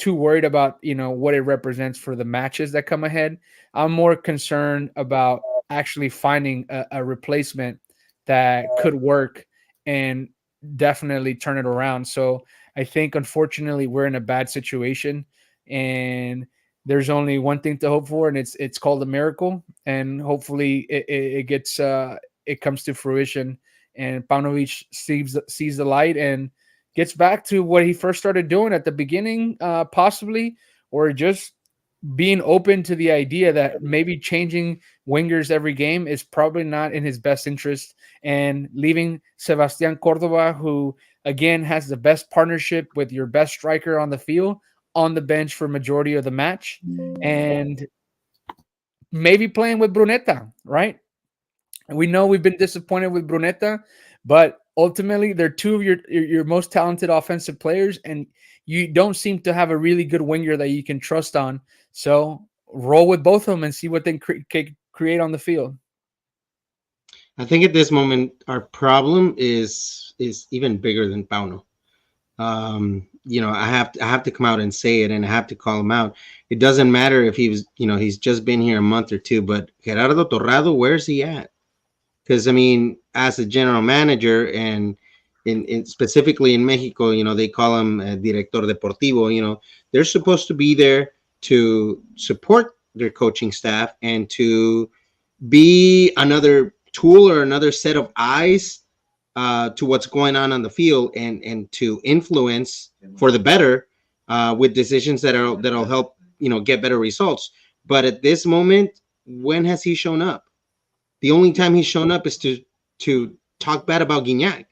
worried about, you know, what it represents for the matches that come ahead. I'm more concerned about actually finding a replacement that could work and definitely turn it around. So I think, unfortunately, we're in a bad situation, and there's only one thing to hope for, and it's called a miracle. And hopefully it gets it comes to fruition, and Paunovic sees the light and gets back to what he first started doing at the beginning, possibly, or just being open to the idea that maybe changing wingers every game is probably not in his best interest, and leaving Sebastian Cordova, who again has the best partnership with your best striker on the field, on the bench for majority of the match, and maybe playing with Brunetta, right? We know we've been disappointed with Brunetta, but ultimately they're 2 of your most talented offensive players, and you don't seem to have a really good winger that you can trust on. So roll with both of them and see what they create on the field. I think at this moment our problem is even bigger than Pauno. You know, I have to come out and say it, and I have to call him out. It doesn't matter if he was, you know, he's just been here a month or two, but Gerardo Torrado, where's he at? Because, I mean, as a general manager, and in specifically in Mexico, you know, they call him director deportivo. You know, they're supposed to be there to support their coaching staff and to be another tool or another set of eyes to what's going on the field, and to influence for the better with decisions that'll help, you know, get better results. But at this moment, when has he shown up? The only time he's shown up is to talk bad about Gignac.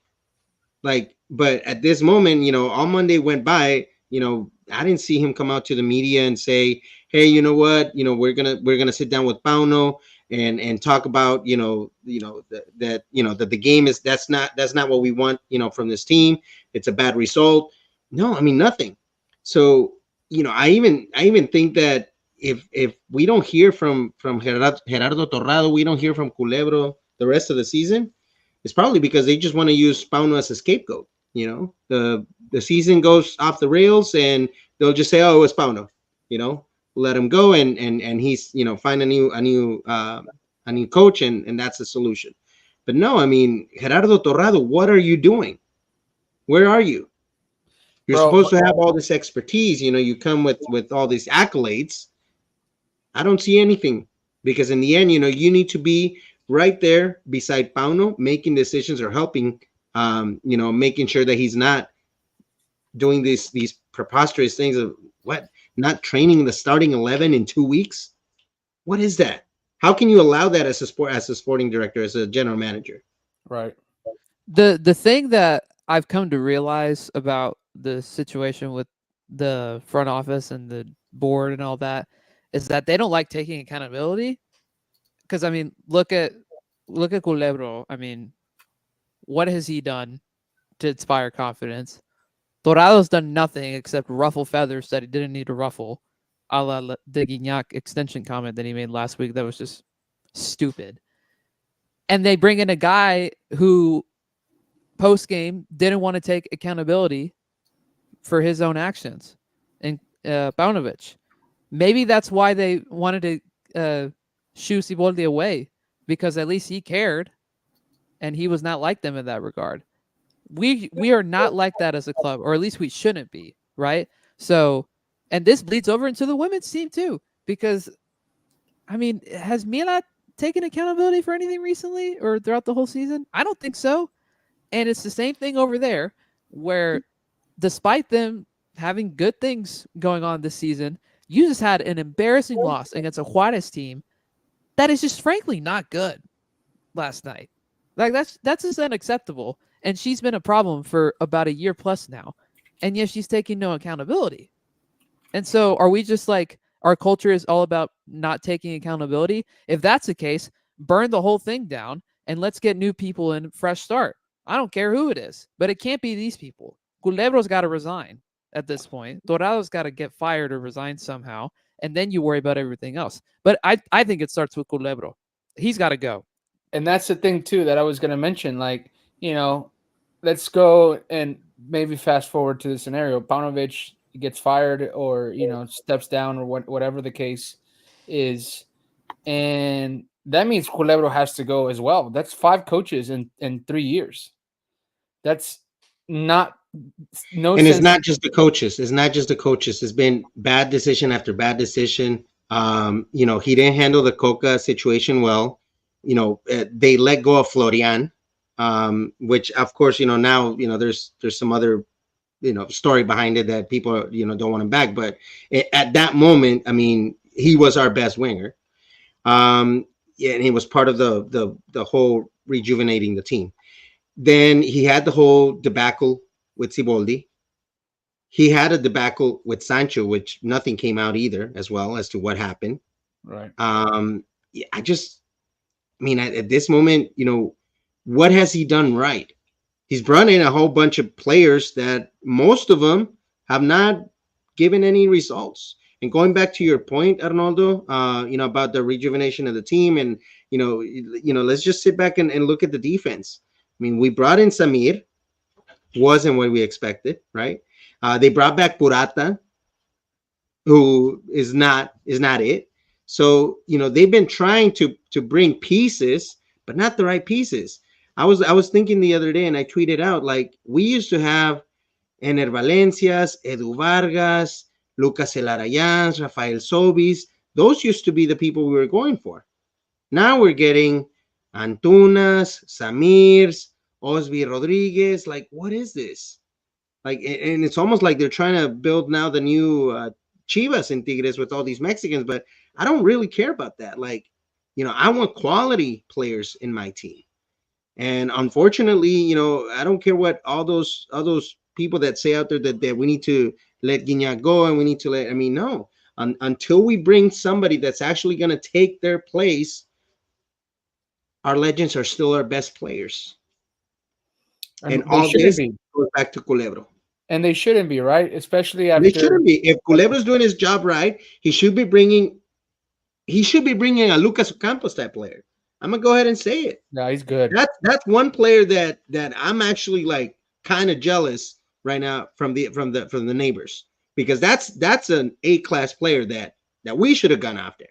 Like, but at this moment, you know, all Monday went by, you know, I didn't see him come out to the media and say, hey, you know what, you know, we're gonna sit down with Pauno and talk about, that the game is that's not what we want, you know, from this team. It's a bad result. No, I mean, nothing. So, you know, I even think that if we don't hear from Gerardo Torrado, we don't hear from Culebro the rest of the season, it's probably because they just want to use Pauno as a scapegoat. You know, the season goes off the rails, and they'll just say, "Oh, it was Pauno." You know, let him go, and he's, you know, find a new coach, and that's the solution. But no, I mean, Gerardo Torrado, what are you doing? Where are you? You're Bro, supposed to have all this expertise. You know, you come with all these accolades. I don't see anything, because in the end, you know, you need to be right there beside Pauno, making decisions or helping, you know, making sure that he's not doing these preposterous things of what, not training the starting 11 in 2 weeks. What is that? How can you allow that as a sporting director, as a general manager? right. The thing that I've come to realize about the situation with the front office and the board and all that is that they don't like taking accountability. Because I mean, look at Culebro. I mean, what has he done to inspire confidence? Dorado's done nothing except ruffle feathers that he didn't need to ruffle, a la the Guignac extension comment that he made last week that was just stupid. And they bring in a guy who post game didn't want to take accountability for his own actions, and Paunovic. Maybe that's why they wanted to shoo Siboldi away, because at least he cared, and he was not like them in that regard. We are not like that as a club, or at least we shouldn't be, right? So, and this bleeds over into the women's team too, because I mean, has Mila taken accountability for anything recently or throughout the whole season? I don't think so. And it's the same thing over there, where despite them having good things going on this season, you just had an embarrassing loss against a Juarez team that is just frankly not good last night. Like that's just unacceptable. And she's been a problem for about a year plus now. And yet she's taking no accountability. And so are we just like, our culture is all about not taking accountability? If that's the case, burn the whole thing down and let's get new people in, fresh start. I don't care who it is, but it can't be these people. Culebro's got to resign at this point. Dorado's got to get fired or resign somehow, and then you worry about everything else. But I think it starts with Culebro. He's got to go. And that's the thing too that I was going to mention. Like, you know, let's go and maybe fast forward to the scenario. Paunovic gets fired, or, you know, steps down, or whatever the case is, and that means Culebro has to go as well. That's 5 coaches in 3 years. That's not no. And sense. it's not just the coaches. It's not just the coaches. It's been bad decision after bad decision. You know, he didn't handle the Coca situation well. You know, they let go of Florian, which of course, you know, now, you know, there's some other, you know, story behind it that people, you know, don't want him back. But at that moment, I mean, he was our best winger. Yeah, and he was part of the whole rejuvenating the team. Then he had the whole debacle with Siboldi. He had a debacle with Sancho, which nothing came out either, as well as to what happened. Right. Yeah, I mean, at this moment, you know, what has he done right? He's brought in a whole bunch of players that most of them have not given any results. And going back to your point, Arnoldo, you know, about the rejuvenation of the team, and you know, let's just sit back and look at the defense. I mean, we brought in Samir, wasn't what we expected, right? They brought back Purata, who is not it. So, you know, they've been trying to bring pieces, but not the right pieces. I was thinking the other day, and I tweeted out, like, we used to have Ener Valencias, Edu Vargas, Lucas Elarayans, Rafael Sobis. Those used to be the people we were going for. Now we're getting Antunas, Samirs, Osby Rodriguez. Like, what is this? Like, and it's almost like they're trying to build now the new Chivas in Tigres with all these Mexicans, but I don't really care about that. Like, you know, I want quality players in my team. And unfortunately, you know, I don't care what all those people that say out there that we need to let Guignac go and we need to let, I mean, no, until we bring somebody that's actually going to take their place, our legends are still our best players. And all this goes back to Culebro. And they shouldn't be, right? Especially after. They shouldn't be. If Culebro's doing his job right, he should be bringing a Lucas Campos type player. I'm gonna go ahead and say it. Yeah, he's good. That's one player that I'm actually like kind of jealous right now from the neighbors, because that's an A-class player that we should have gone after.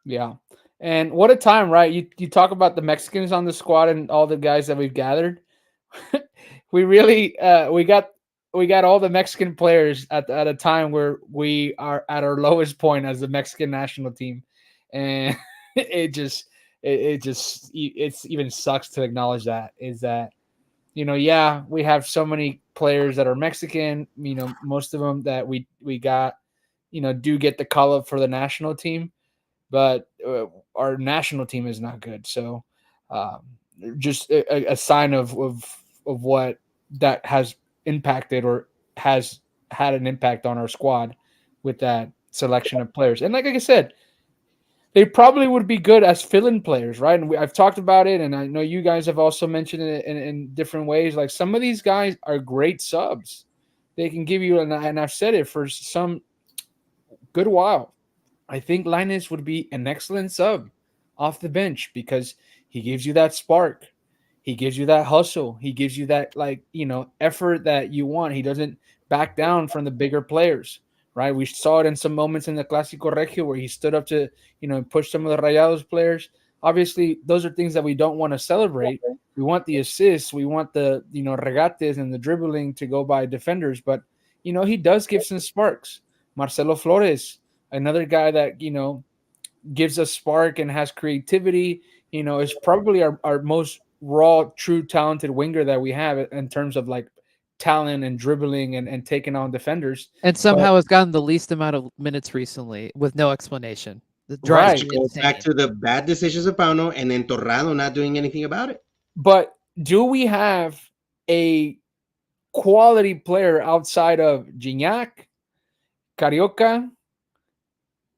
Yeah. And what a time, right? You talk about the Mexicans on the squad and all the guys that we've gathered. We really we got all the Mexican players at a time where we are at our lowest point as the Mexican national team, and it's even sucks to acknowledge that, is that, yeah, we have so many players that are Mexican, most of them that we got, do get the call up for the national team, but our national team is not good. So um, just a sign of what that has impacted or has had an impact on our squad with that selection of players. And like I said, they probably would be good as fill-in players, right? And I've talked about it, and I know you guys have also mentioned it in different ways. Like, some of these guys are great subs. They can give you, and I've said it for some good while, I think Linus would be an excellent sub off the bench because he gives you that spark. He gives you that hustle. He gives you that, effort that you want. He doesn't back down from the bigger players, right? We saw it in some moments in the Clásico Regio where he stood up to, push some of the Rayados players. Obviously, those are things that we don't want to celebrate. We want the assists. We want the, regates and the dribbling to go by defenders. But, he does give some sparks. Marcelo Flores, another guy that, gives us spark and has creativity, is probably our most raw, true, talented winger that we have in terms of like talent and dribbling and taking on defenders. And somehow has gotten the least amount of minutes recently with no explanation. The drives Right. me Go insane. back to the bad decisions of Pauno and then Torrado not doing anything about it. But do we have a quality player outside of Gignac, Carioca,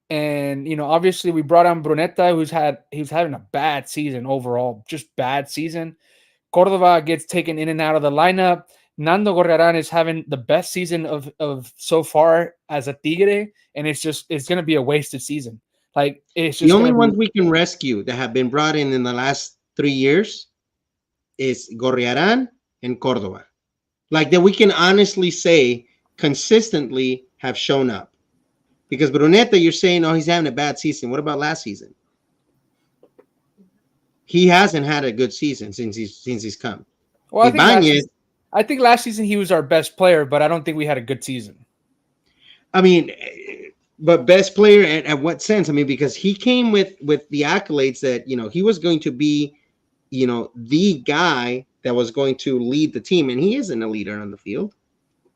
and obviously we brought on Brunetta, he's having a bad season overall, just bad season. Cordova gets taken in and out of the lineup. Nando Gorriarán is having the best season of so far as a Tigre, and it's going to be a wasted season. Like, it's just the only ones we can rescue that have been brought in the last 3 years is Gorriarán and Cordova. Like, that we can honestly say consistently have shown up. Because Brunetta, you're saying, oh, he's having a bad season. What about last season? He hasn't had a good season since he's come. Well, I think last season he was our best player, but I don't think we had a good season. I mean, but best player at what sense? I mean, because he came with the accolades that, he was going to be, the guy that was going to lead the team, and he isn't a leader on the field.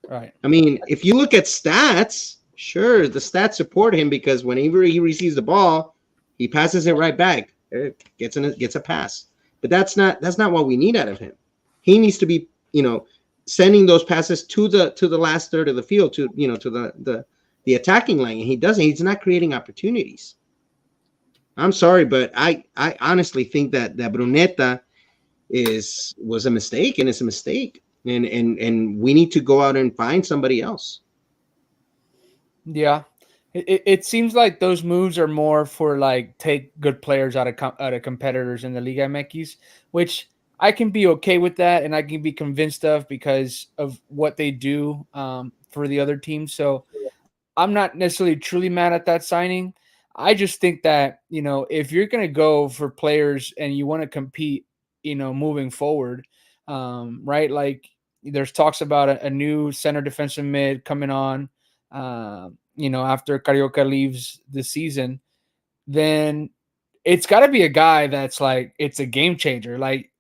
Right. I mean, if you look at stats, sure, the stats support him because whenever he receives the ball, he passes it right back. Gets a pass. But that's not what we need out of him. He needs to be, sending those passes to the last third of the field, to the attacking lane, and he doesn't. He's not creating opportunities. I'm sorry, but I honestly think that Brunetta was a mistake, and it's a mistake, and we need to go out and find somebody else. Yeah, it seems like those moves are more for like take good players out of competitors in the Liga MX, which I can be okay with that, and I can be convinced of because of what they do for the other teams. So I'm not necessarily truly mad at that signing. I just think that, if you're going to go for players and you want to compete, moving forward, right? Like, there's talks about a new center defensive mid coming on, after Carioca leaves the season, then it's got to be a guy that's like, it's a game changer, like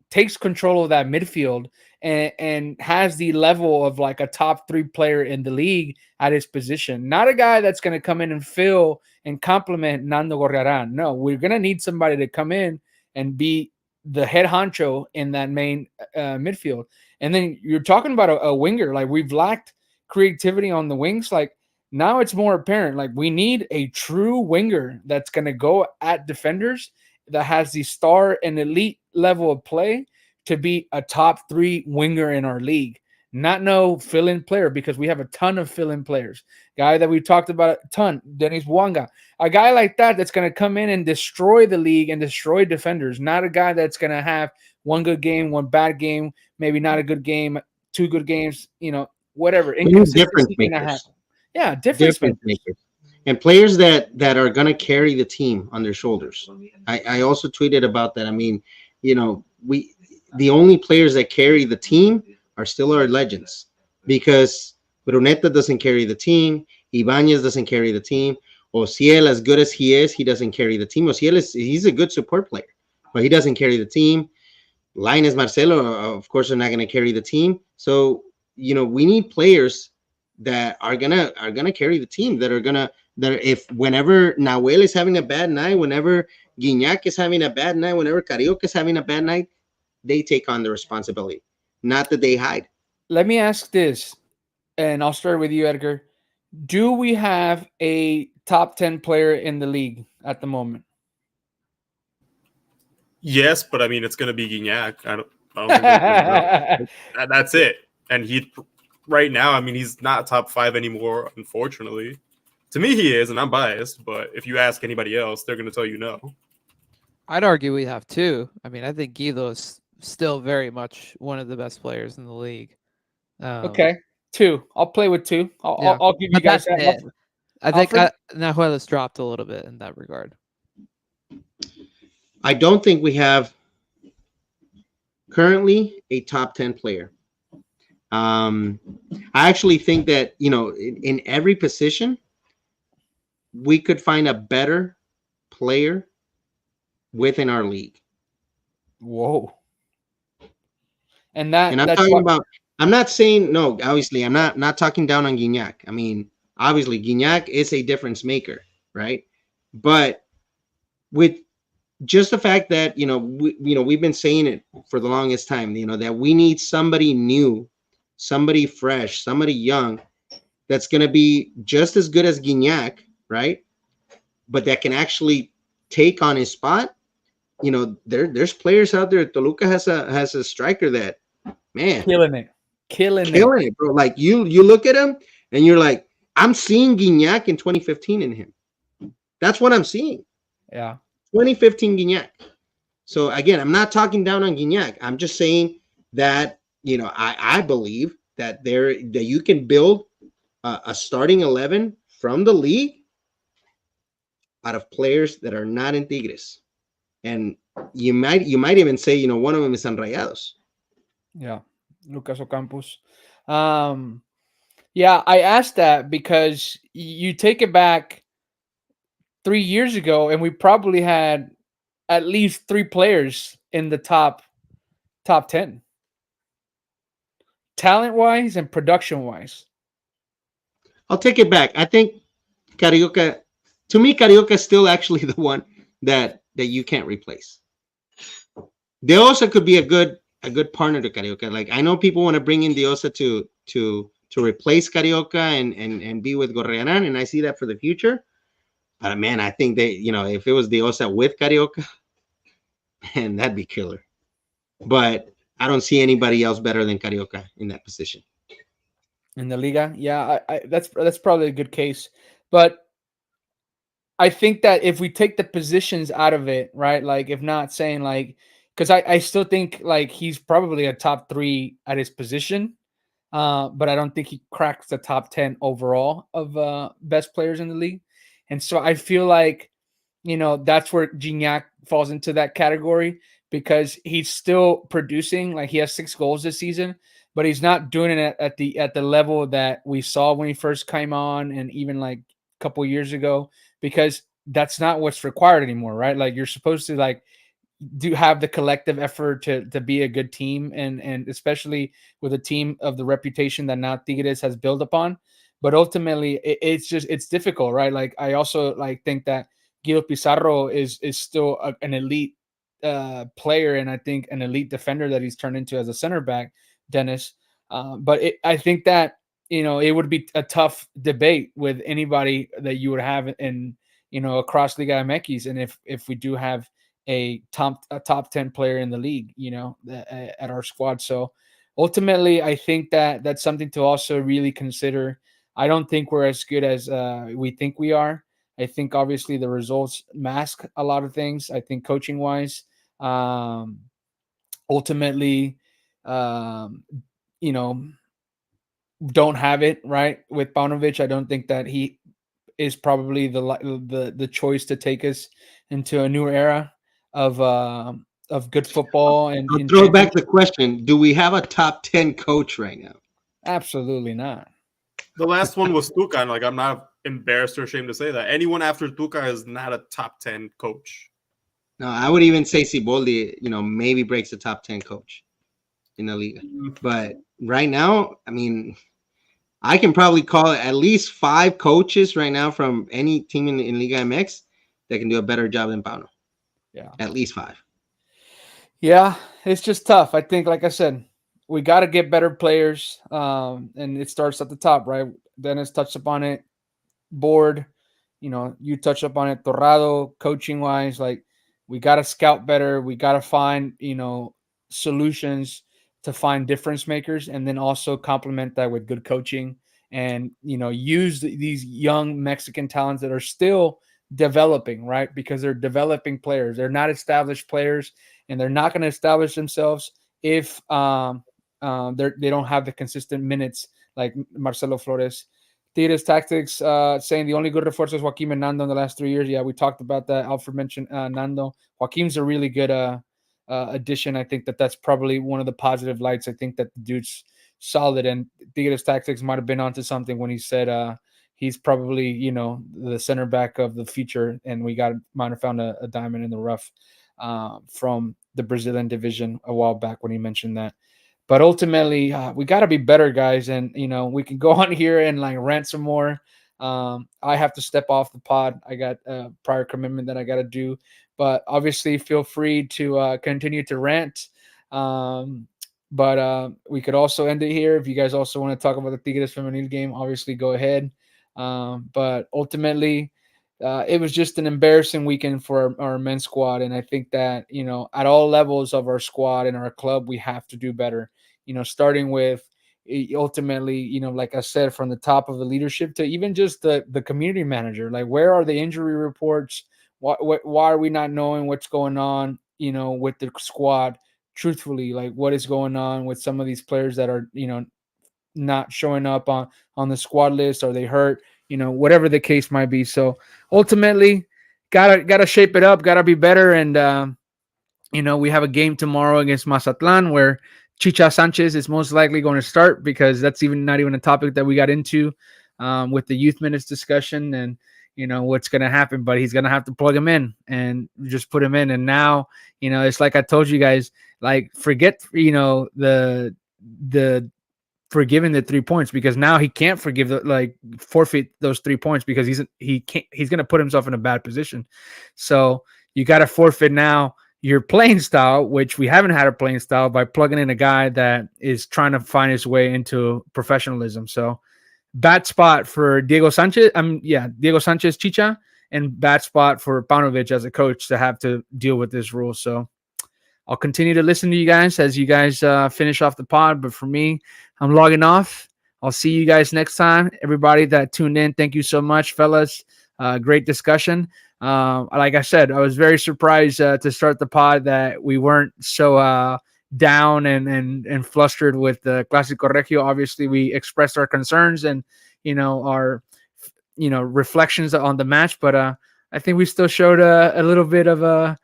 takes control of that midfield and has the level of like a top 3 player in the league at his position. Not a guy that's going to come in and fill and complement Nando Gorriarán. No, we're going to need somebody to come in and be the head honcho in that main midfield. And then you're talking about a winger. Like, we've lacked creativity on the wings. Like, now it's more apparent. Like, we need a true winger that's going to go at defenders, that has the star and elite level of play to be a top 3 winger in our league. Not no fill-in player, because we have a ton of fill-in players. Guy that we talked about a ton, Dennis Wanga. A guy like that's going to come in and destroy the league and destroy defenders. Not a guy that's going to have one good game, one bad game, maybe not a good game, two good games, whatever. We need difference Inconsistency can happen. makers. Yeah, difference makers. And players that are going to carry the team on their shoulders. I also tweeted about that. I mean, the only players that carry the team are still our legends, because Bruneta doesn't carry the team, Ibanez doesn't carry the team, Ociel, as good as he is, he doesn't carry the team. Ociel he's a good support player, but he doesn't carry the team. Linus, Marcelo, of course, are not going to carry the team. So we need players that are gonna carry the team, that if whenever Nahuel is having a bad night, whenever Guignac is having a bad night, whenever Carioca is having a bad night, they take on the responsibility, not that they hide. Let me ask this, and I'll start with you, Edgar. Do we have a top 10 player in the league at the moment? Yes, but I mean, it's going to be Guignac. I don't think that's it. And right now, I mean, he's not top 5 anymore, unfortunately. To me, he is, and I'm biased. But if you ask anybody else, they're going to tell you no. I'd argue we have 2. I mean, I think Guido's still very much one of the best players in the league. Okay, 2. I'll play with 2. I'll give you guys that. I think Nahuel dropped a little bit in that regard. I don't think we have currently a top 10 player. I actually think that, in every position, we could find a better player within our league. Whoa. And I'm talking about, I'm not saying, no, obviously, I'm not talking down on Guignac. I mean, obviously, Guignac is a difference maker, right? But with just the fact that, we've been saying it for the longest time, that we need somebody new, somebody fresh, somebody young, that's going to be just as good as Guignac, right? But that can actually take on his spot. There's players out there. Toluca has a striker that, man, killing it, bro. Like you look at him and you're like, I'm seeing Guignac in 2015 in him. That's what I'm seeing. Yeah. 2015 Guignac. So again, I'm not talking down on Guignac. I'm just saying that, I believe that you can build a starting 11 from the league out of players that are not in Tigres. And you might even say, one of them is on Rayados. Yeah. Lucas Ocampos. Yeah, I asked that because you take it back 3 years ago, and we probably had at least 3 players in the top 10, talent wise and production wise. I'll take it back. I think Carioca is still actually the one that you can't replace. Diosa could be a good partner to Carioca. Like, I know people want to bring in Diosa to replace Carioca and be with Gorriaran, and I see that for the future. But man, I think if it was Diosa with Carioca, man, that'd be killer. But I don't see anybody else better than Carioca in that position. In the Liga, yeah, that's probably a good case. But I think that if we take the positions out of it, right? Like, if not saying like, because I still think like he's probably a top 3 at his position, but I don't think he cracks the top 10 overall of best players in the league. And so I feel like, that's where Gignac falls into that category, because he's still producing. Like, he has 6 goals this season, but he's not doing it at the level that we saw when he first came on, and even like a couple years ago, because that's not what's required anymore, right? Like, you're supposed to like have the collective effort to be a good team, and especially with a team of the reputation that now Tigres has built upon. But ultimately, it's difficult, right? Like, I also like think that Guido Pizarro is still an elite player, and I think an elite defender that he's turned into as a center back, Dennis. But I think that it would be a tough debate with anybody that you would have in across Liga MX, and if we do have a top 10 player in the league, at our squad. So ultimately, I think that that's something to also really consider. I don't think we're as good as we think we are. I think obviously the results mask a lot of things. I think coaching wise, ultimately, you know, don't have it right with Paunovic. I don't think that he is probably the choice to take us into a new era of good football and I'll in throw back the championship. question: do we have a top 10 coach right now? Absolutely not. The last one was Tuca, and like I'm not embarrassed or ashamed to say that. Anyone after Tuca is not a top 10 coach. No, I would even say Siboldi, maybe breaks the top 10 coach in the league. But right now, I mean, I can probably call at least 5 coaches right now from any team in Liga MX that can do a better job than Pauno. Yeah. At least 5. Yeah, it's just tough. I think, like I said, we got to get better players, and it starts at the top, right? Dennis touched upon it. Board, you touched upon it. Torrado, coaching wise, like we got to scout better. We got to find, solutions to find difference makers, and then also complement that with good coaching, and use these young Mexican talents that are still developing, right? Because they're developing players. They're not established players, and they're not going to establish themselves if they don't have the consistent minutes like Marcelo Flores. Tigres tactics saying the only good refuerzo is Joaquim and Nando in the last 3 years. Yeah, we talked about that. Alfred mentioned Nando. Joaquim's a really good addition. I think that's probably one of the positive lights. I think that the dude's solid, and Tigres tactics might have been onto something when he said he's probably the center back of the future, and we might have found a diamond in the rough from the Brazilian division a while back when he mentioned that. But ultimately, we got to be better, guys. And, we can go on here and like rant some more. I have to step off the pod. I got a prior commitment that I got to do. But obviously, feel free to continue to rant. But we could also end it here. If you guys also want to talk about the Tigres Femenil game, obviously go ahead. But ultimately, it was just an embarrassing weekend for our men's squad. And I think that, at all levels of our squad and our club, we have to do better. Starting with ultimately, like I said, from the top of the leadership to even just the community manager. Like, where are the injury reports? Why are we not knowing what's going on, with the squad? Truthfully, like what is going on with some of these players that are, not showing up on the squad list? Are they hurt? Whatever the case might be. So ultimately, gotta shape it up, gotta be better. And we have a game tomorrow against Mazatlan where Chicha Sanchez is most likely going to start, because that's not even a topic that we got into with the youth minutes discussion and what's going to happen. But he's going to have to plug him in and just put him in. And now it's like I told you guys, like forget the forgiving the 3 points, because now he can't forfeit those 3 points, because he's going to put himself in a bad position. So you got to forfeit now your playing style, which we haven't had a playing style, by plugging in a guy that is trying to find his way into professionalism. So bad spot for Diego Sanchez. Diego Sanchez Chicha, and bad spot for Paunovic as a coach to have to deal with this rule. So I'll continue to listen to you guys as you guys finish off the pod. But for me, I'm logging off. I'll see you guys next time. Everybody that tuned in, thank you so much, fellas. Great discussion. Like I said, I was very surprised to start the pod that we weren't so down and flustered with the Clásico Regio. Obviously, we expressed our concerns and our reflections on the match, but I think we still showed a little bit of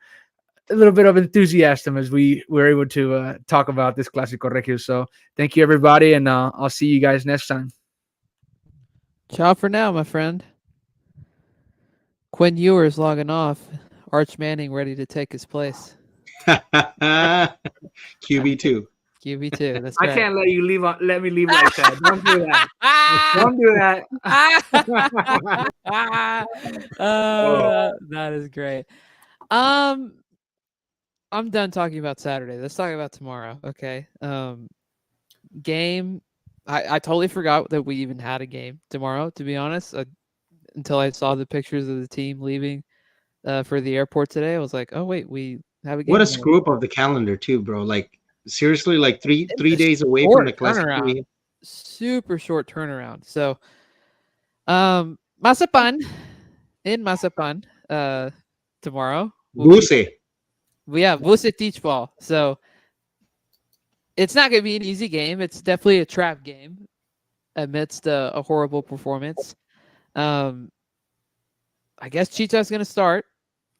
enthusiasm as we were able to talk about this Clásico Regio. So thank you, everybody, and I'll see you guys next time. Ciao for now, my friend. Quinn Ewers logging off. Arch Manning ready to take his place. QB2. QB2. That's I right. can't let you let me leave like that. Don't do that. Don't do that. That is great. I'm done talking about Saturday. Let's talk about tomorrow. Okay. Game. I totally forgot that we even had a game tomorrow, to be honest. Until I saw the pictures of the team leaving for the airport today. I was like, oh wait, we have a game. What a tomorrow. screw up of the calendar too, bro. Like seriously, like three It's a days away from the short Classic. turnaround. Super short turnaround. So Mazapan in Mazapan tomorrow. Buse. Buse Beach Ball. So it's not going to be an easy game. It's definitely a trap game amidst a horrible performance. I guess Chicha's going to start.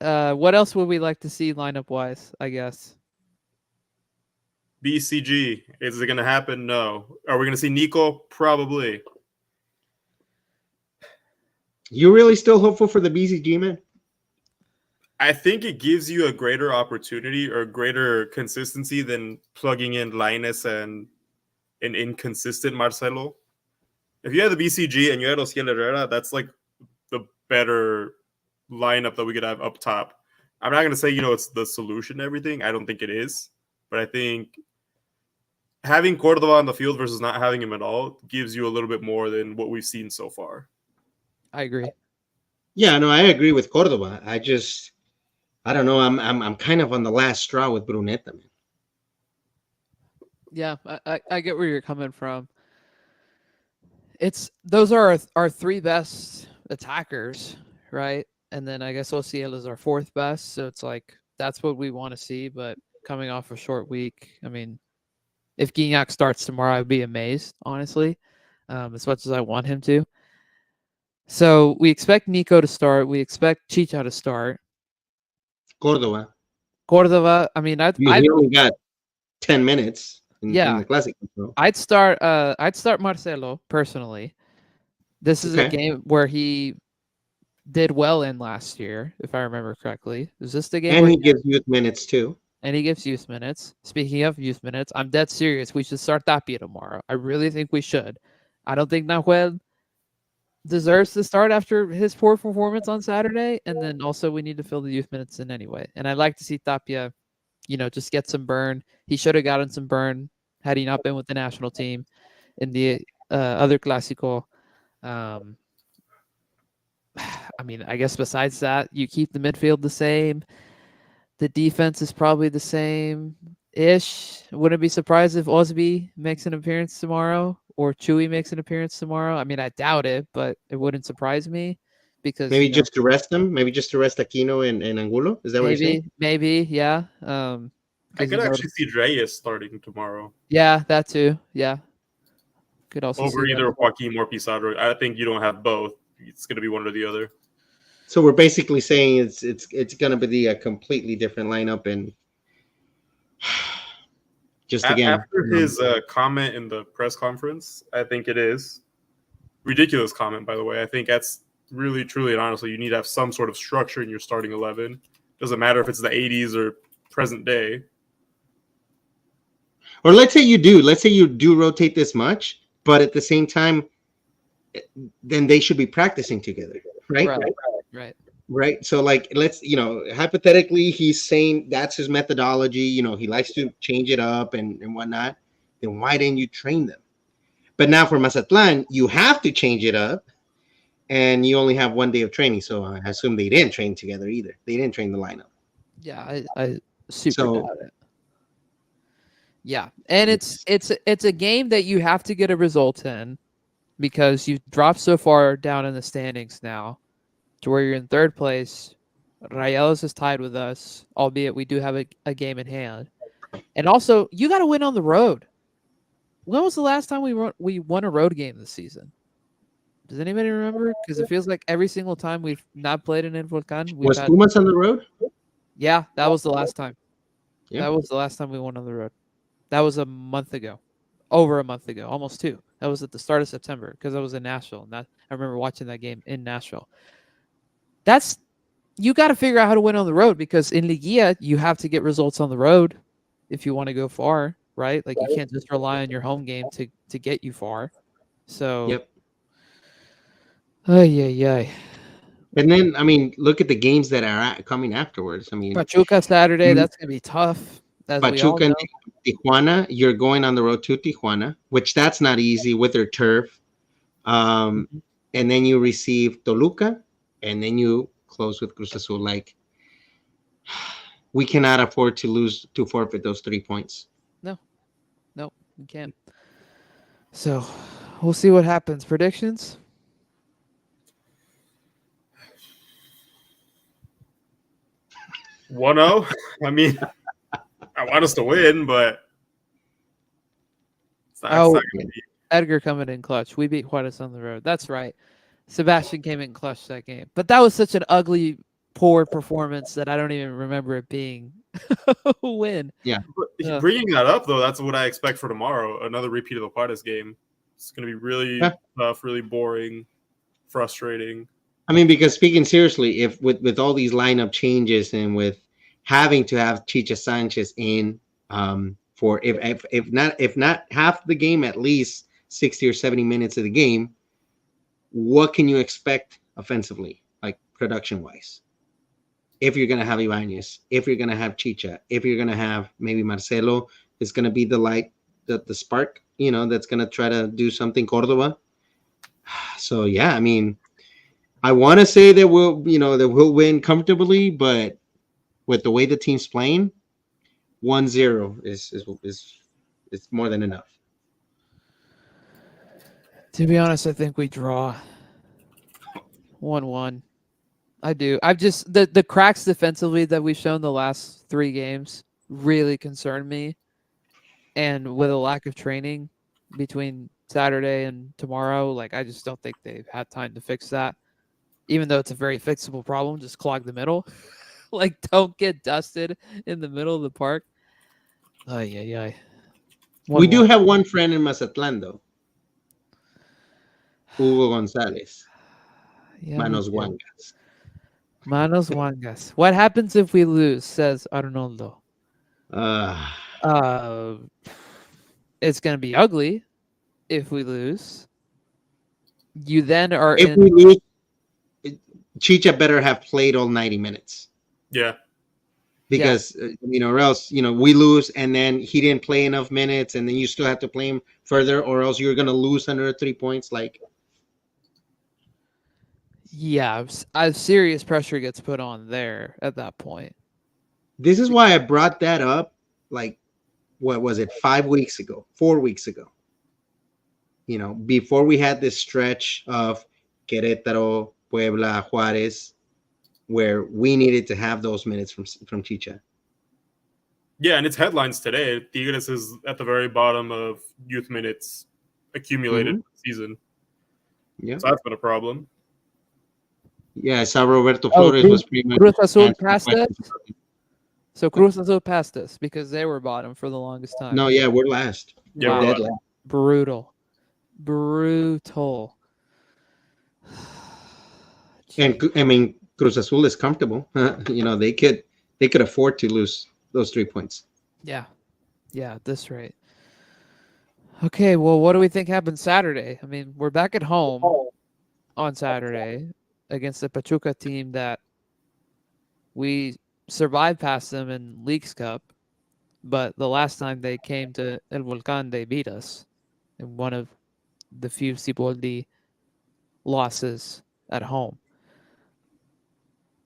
What else would we like to see lineup wise? I guess. BCG. Is it going to happen? No. Are we going to see Nico? Probably. You really still hopeful for the BCG, man? I think it gives you a greater opportunity or greater consistency than plugging in Lainez and an inconsistent Marcelo. If you had the BCG and you had Osiel Herrera, that's like the better lineup that we could have up top. I'm not going to say, it's the solution to everything. I don't think it is. But I think having Cordova on the field versus not having him at all gives you a little bit more than what we've seen so far. I agree. Yeah, no, I agree with Cordova. I don't know. I'm kind of on the last straw with Bruneta, man. Yeah, I get where you're coming from. Those are our three best attackers, right? And then I guess OCL is our fourth best. So it's like that's what we want to see. But coming off a short week, I mean, if Guignac starts tomorrow, I'd be amazed, honestly, as much as I want him to. So we expect Nico to start. We expect Chicha to start. Cordova. I mean, He only got 10 minutes in the Classic. So. I'd start Marcelo personally. This is a game where he did well in last year, if I remember correctly. Is this the game? And he gives youth minutes too. And he gives youth minutes. Speaking of youth minutes, I'm dead serious. We should start Tapia tomorrow. I really think we should. I don't think Nahuel deserves to start after his poor performance on Saturday. And then also we need to fill the youth minutes in anyway. And I'd like to see Tapia, just get some burn. He should have gotten some burn had he not been with the national team in the other Clásico. I mean, I guess besides that, you keep the midfield the same. The defense is probably the same-ish. Wouldn't be surprised if Osby makes an appearance tomorrow or Chewy makes an appearance tomorrow. I mean, I doubt it, but it wouldn't surprise me because maybe just to rest them. Maybe just to rest Aquino and Angulo. Is that what you're saying? Maybe, yeah. I could actually see Reyes starting tomorrow. Yeah, that too. Yeah. Could also over either Joaquin or Pizarro. I think you don't have both. It's going to be one or the other. So we're basically saying it's going to be a completely different lineup, and just again after his comment in the press conference, I think it is ridiculous comment. By the way, I think that's really, truly, and honestly, you need to have some sort of structure in your starting 11. Doesn't matter if it's the 80s or present day. Or let's say you do rotate this much, but at the same time, then they should be practicing together, right? Right. So like, let's, hypothetically, he's saying that's his methodology. He likes to change it up and whatnot. Then why didn't you train them? But now for Mazatlan, you have to change it up, and you only have 1 day of training. So I assume they didn't train together either. They didn't train the lineup. Yeah, I super doubt it. Yeah, and it's a game that you have to get a result in because you've dropped so far down in the standings now to where you're in third place. Rayados is tied with us, albeit we do have a game in hand. And also, you got to win on the road. When was the last time we won a road game this season? Does anybody remember? Because it feels like every single time we've not played in El Volcán. Was Pumas on the road? Yeah, that was the last time. Yeah. That was the last time we won on the road. That was a month ago. Over a month ago. Almost 2. That was at the start of September because I was in Nashville. And I remember watching that game in Nashville. You got to figure out how to win on the road because in Liguilla, you have to get results on the road if you want to go far, right? Like you can't just rely on your home game to get you far. So, yep. Ay. And then, I mean, look at the games that are coming afterwards. I mean, Pachuca Saturday, that's going to be tough. Pachuca and Tijuana, you're going on the road to Tijuana, which that's not easy with their turf. And then you receive Toluca, and then you close with Cruz Azul. Like, we cannot afford to forfeit those 3 points. No, we can't. So, we'll see what happens. Predictions? 1-0. I mean, I want us to win, but not gonna be. Edgar coming in clutch. We beat Juarez on the road. That's right. Sebastian came in clutch that game. But that was such an ugly, poor performance that I don't even remember it being a win. Yeah. But bringing that up, though, that's what I expect for tomorrow. Another repeat of the Juarez game. It's going to be really tough, really boring, frustrating. I mean, because speaking seriously, if with all these lineup changes and with having to have Chicha Sanchez in for if not half the game, at least 60 or 70 minutes of the game, what can you expect offensively, like production wise? If you're gonna have Ibanez, if you're gonna have Chicha, if you're gonna have maybe Marcelo, is gonna be the light, the spark, that's gonna try to do something Cordova. So yeah, I mean, I want to say that we'll win comfortably, but with the way the team's playing, 1-0 is more than enough. To be honest, I think we draw 1-1. I do. I've just the cracks defensively that we've shown the last 3 games really concern me, and with a lack of training between Saturday and tomorrow, like I just don't think they've had time to fix that. Even though it's a very fixable problem, just clog the middle. Like, don't get dusted in the middle of the park. Ay. We do have one friend in Mazatlan, though. Hugo Gonzalez. Yeah, Manos Wangas. Manos Wangas. What happens if we lose, says Arnoldo. It's going to be ugly if we lose. You then are if we lose, Chicha better have played all 90 minutes. Yeah. Because, or else, we lose and then he didn't play enough minutes and then you still have to play him further, or else you're going to lose under 3 points. Yeah, serious pressure gets put on there at that point. This is why I brought that up, what was it, 4 weeks ago, before we had this stretch of Querétaro, Puebla, Juarez, where we needed to have those minutes from Chicha. Yeah, and it's headlines today. Tigres is at the very bottom of youth minutes accumulated season. Yeah, so that's been a problem. Yeah, I saw Roberto Flores was pretty much Cruz Azul passed us. So Cruz Azul passed us because they were bottom for the longest time. No, yeah, we're last. Yeah, we're dead last. Brutal. And I mean, Cruz Azul is comfortable. They could afford to lose those 3 points. Yeah, at this rate. Okay, well, what do we think happens Saturday? I mean, we're back at home on Saturday against the Pachuca team that we survived past them in Leagues Cup, but the last time they came to El Volcán, they beat us in one of the few Ciboldi losses at home.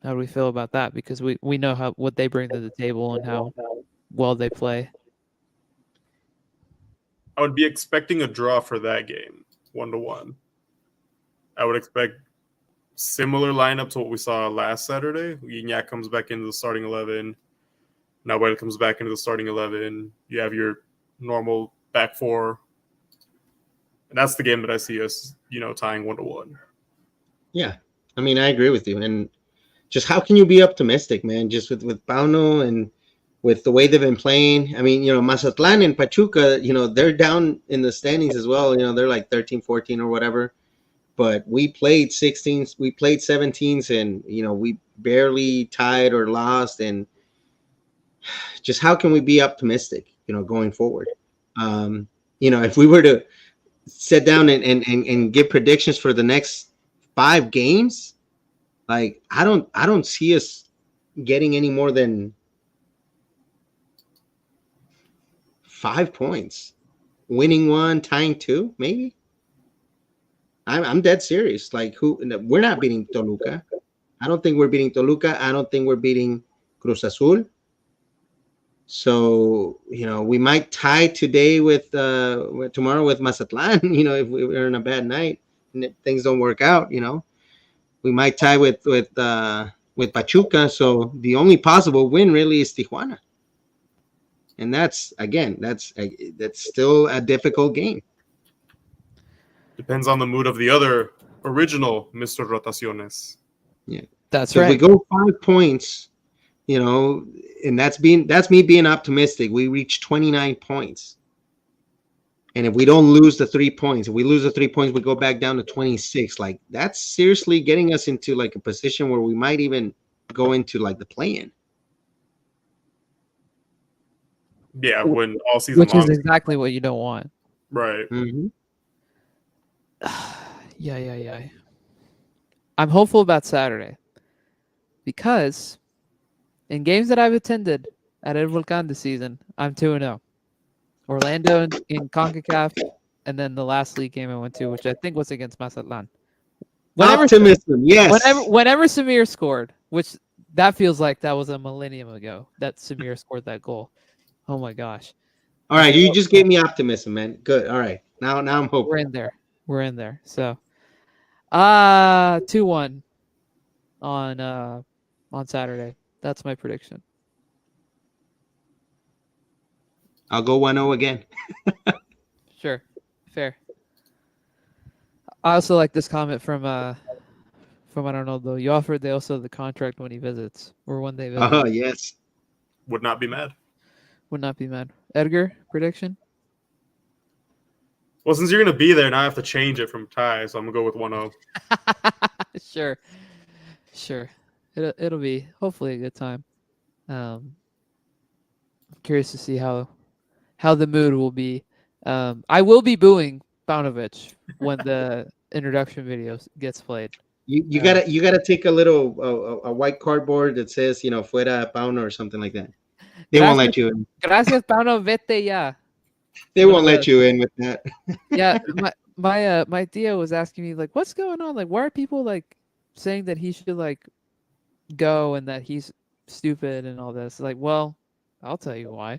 How do we feel about that? Because we know what they bring to the table and how well they play. I would be expecting a draw for that game, 1-1. I would expect similar lineup to what we saw last Saturday. Gignac comes back into the starting 11. Nahuel comes back into the starting 11. You have your normal back 4. And that's the game that I see us, tying 1-1. Yeah, I mean, I agree with you. And just how can you be optimistic, man? Just with Pauno and with the way they've been playing. I mean, Mazatlan and Pachuca, they're down in the standings as well. They're like 13, 14 or whatever. But we played 16s, we played 17s, and, we barely tied or lost. And just how can we be optimistic, going forward? If we were to sit down and give predictions for the next 5 games, I don't see us getting any more than 5 points, winning 1, tying 2, maybe. I'm dead serious. We're not beating Toluca. I don't think we're beating Toluca. I don't think we're beating Cruz Azul. So, we might tie today with tomorrow with Mazatlan, if we're in a bad night and if things don't work out, we might tie with Pachuca. So the only possible win really is Tijuana. and that's still a difficult game. Depends on the mood of the other original Mr. Rotaciones. Yeah, That's so if we right. go 5 points, and that's me being optimistic. We reach 29 points. And if we don't lose the 3 points, if we lose the 3 points, we go back down to 26. Like, that's seriously getting us into like a position where we might even go into like the play-in. Yeah, when all season Which is long. exactly what you don't want. Right. Mm-hmm. Yeah. I'm hopeful about Saturday because in games that I've attended at El Volcan this season, I'm 2-0. Orlando in CONCACAF, and then the last league game I went to, which I think was against Mazatlan. Optimism, yes. Whenever Samir scored, which that feels like that was a millennium ago, that Samir scored that goal. Oh my gosh. All right, you just gave me optimism, man. Good. All right. Now I'm hopeful. We're in there. So 2-1 on Saturday. That's my prediction. I'll go 1-0 again. Sure. Fair. I also like this comment from I don't know though. You offered they also the contract when he visits or when they visit. Oh, yes. Would not be mad. Would not be mad. Edgar, prediction? Well, since you're going to be there, now I have to change it from tie, so I'm going to go with 1-0. Sure. It'll be hopefully a good time. Curious to see how the mood will be. I will be booing Paunovic when the introduction video gets played. You gotta take a little a white cardboard that says fuera Pauno or something like that. They won't let you in. Gracias, Pauno. Vete ya. They won't let you in with that. Yeah, my Tia was asking me like, what's going on? Like, why are people like saying that he should like go and that he's stupid and all this? Like, well, I'll tell you why.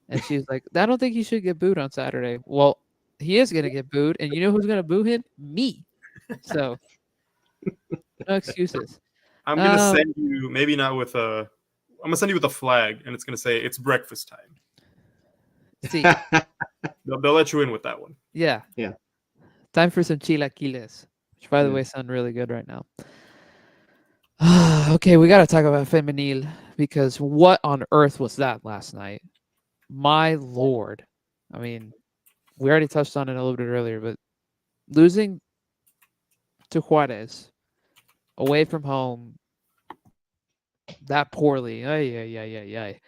And she's like, I don't think he should get booed on Saturday. Well, he is gonna get booed, and you know who's gonna boo him? Me. So no excuses. I'm going to send you, maybe not with a, I'm going to send you with a flag, and it's going to say, it's breakfast time. See, They'll let you in with that one. yeah. Time for some chilaquiles, which by the way sound really good right now. Okay, we got to talk about Femenil because what on earth was that last night? My lord. I mean, we already touched on it a little bit earlier, but losing to Juarez away from home that poorly. I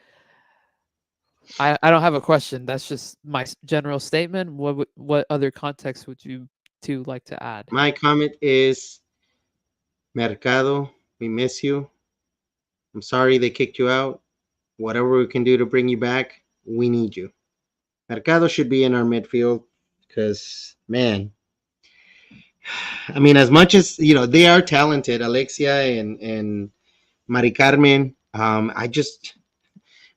don't have a question. That's just my general statement. What other context would you two like to add? My comment is, Mercado, we miss you. I'm sorry they kicked you out. Whatever we can do to bring you back, we need you. Mercado should be in our midfield because, man, I mean, as much as they are talented, Alexia and Mari Carmen. I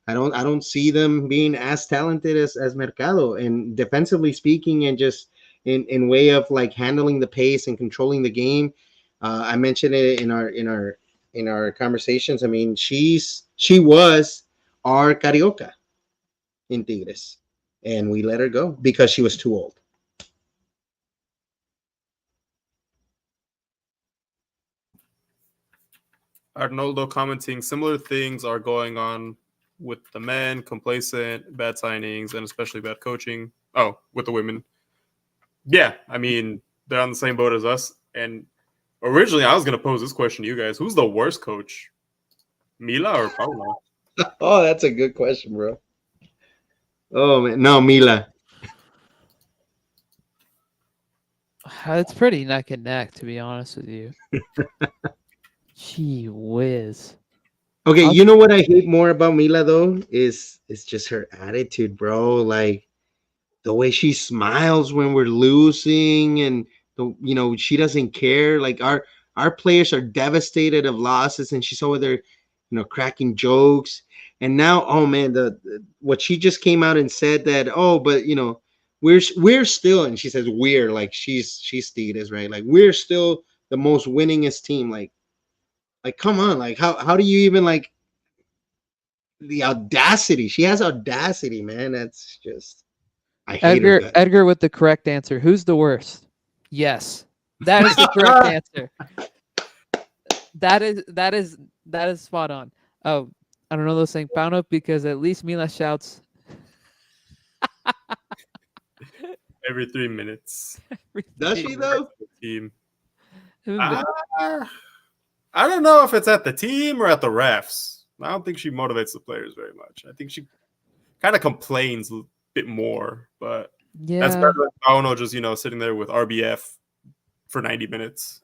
don't see them being as talented as Mercado, and defensively speaking, and just in way of like handling the pace and controlling the game. I mentioned it in our conversations. I mean, she was our Carioca in Tigres, and we let her go because she was too old. Arnoldo commenting, similar things are going on with the men, complacent, bad signings, and especially bad coaching. Oh, with the women. Yeah, I mean, they're on the same boat as us. And originally, I was going to pose this question to you guys. Who's the worst coach? Mila or Paula? Oh, that's a good question, bro. Oh, man. No, Mila. It's pretty neck and neck, to be honest with you. Gee whiz. Okay, you know what I hate more about Mila though is just her attitude, bro. Like the way she smiles when we're losing, and she doesn't care. Like our players are devastated of losses, and she's over there, cracking jokes. And now, oh man, what she just came out and said that, oh, but we're still, and she says we're, like she's Tigres, right? Like we're still the most winningest team. Like come on, like how do you even like the audacity. She has audacity, man. That's just I hate her. Edgar with the correct answer. Who's the worst? Yes. That is the correct answer. That is spot on. Oh, I don't know those saying pound up because at least Mila shouts Every 3 minutes. Does she though? Team. But I don't know if it's at the team or at the refs. I don't think she motivates the players very much. I think she kind of complains a bit more, but that's yeah. better than Pauno just, sitting there with RBF for 90 minutes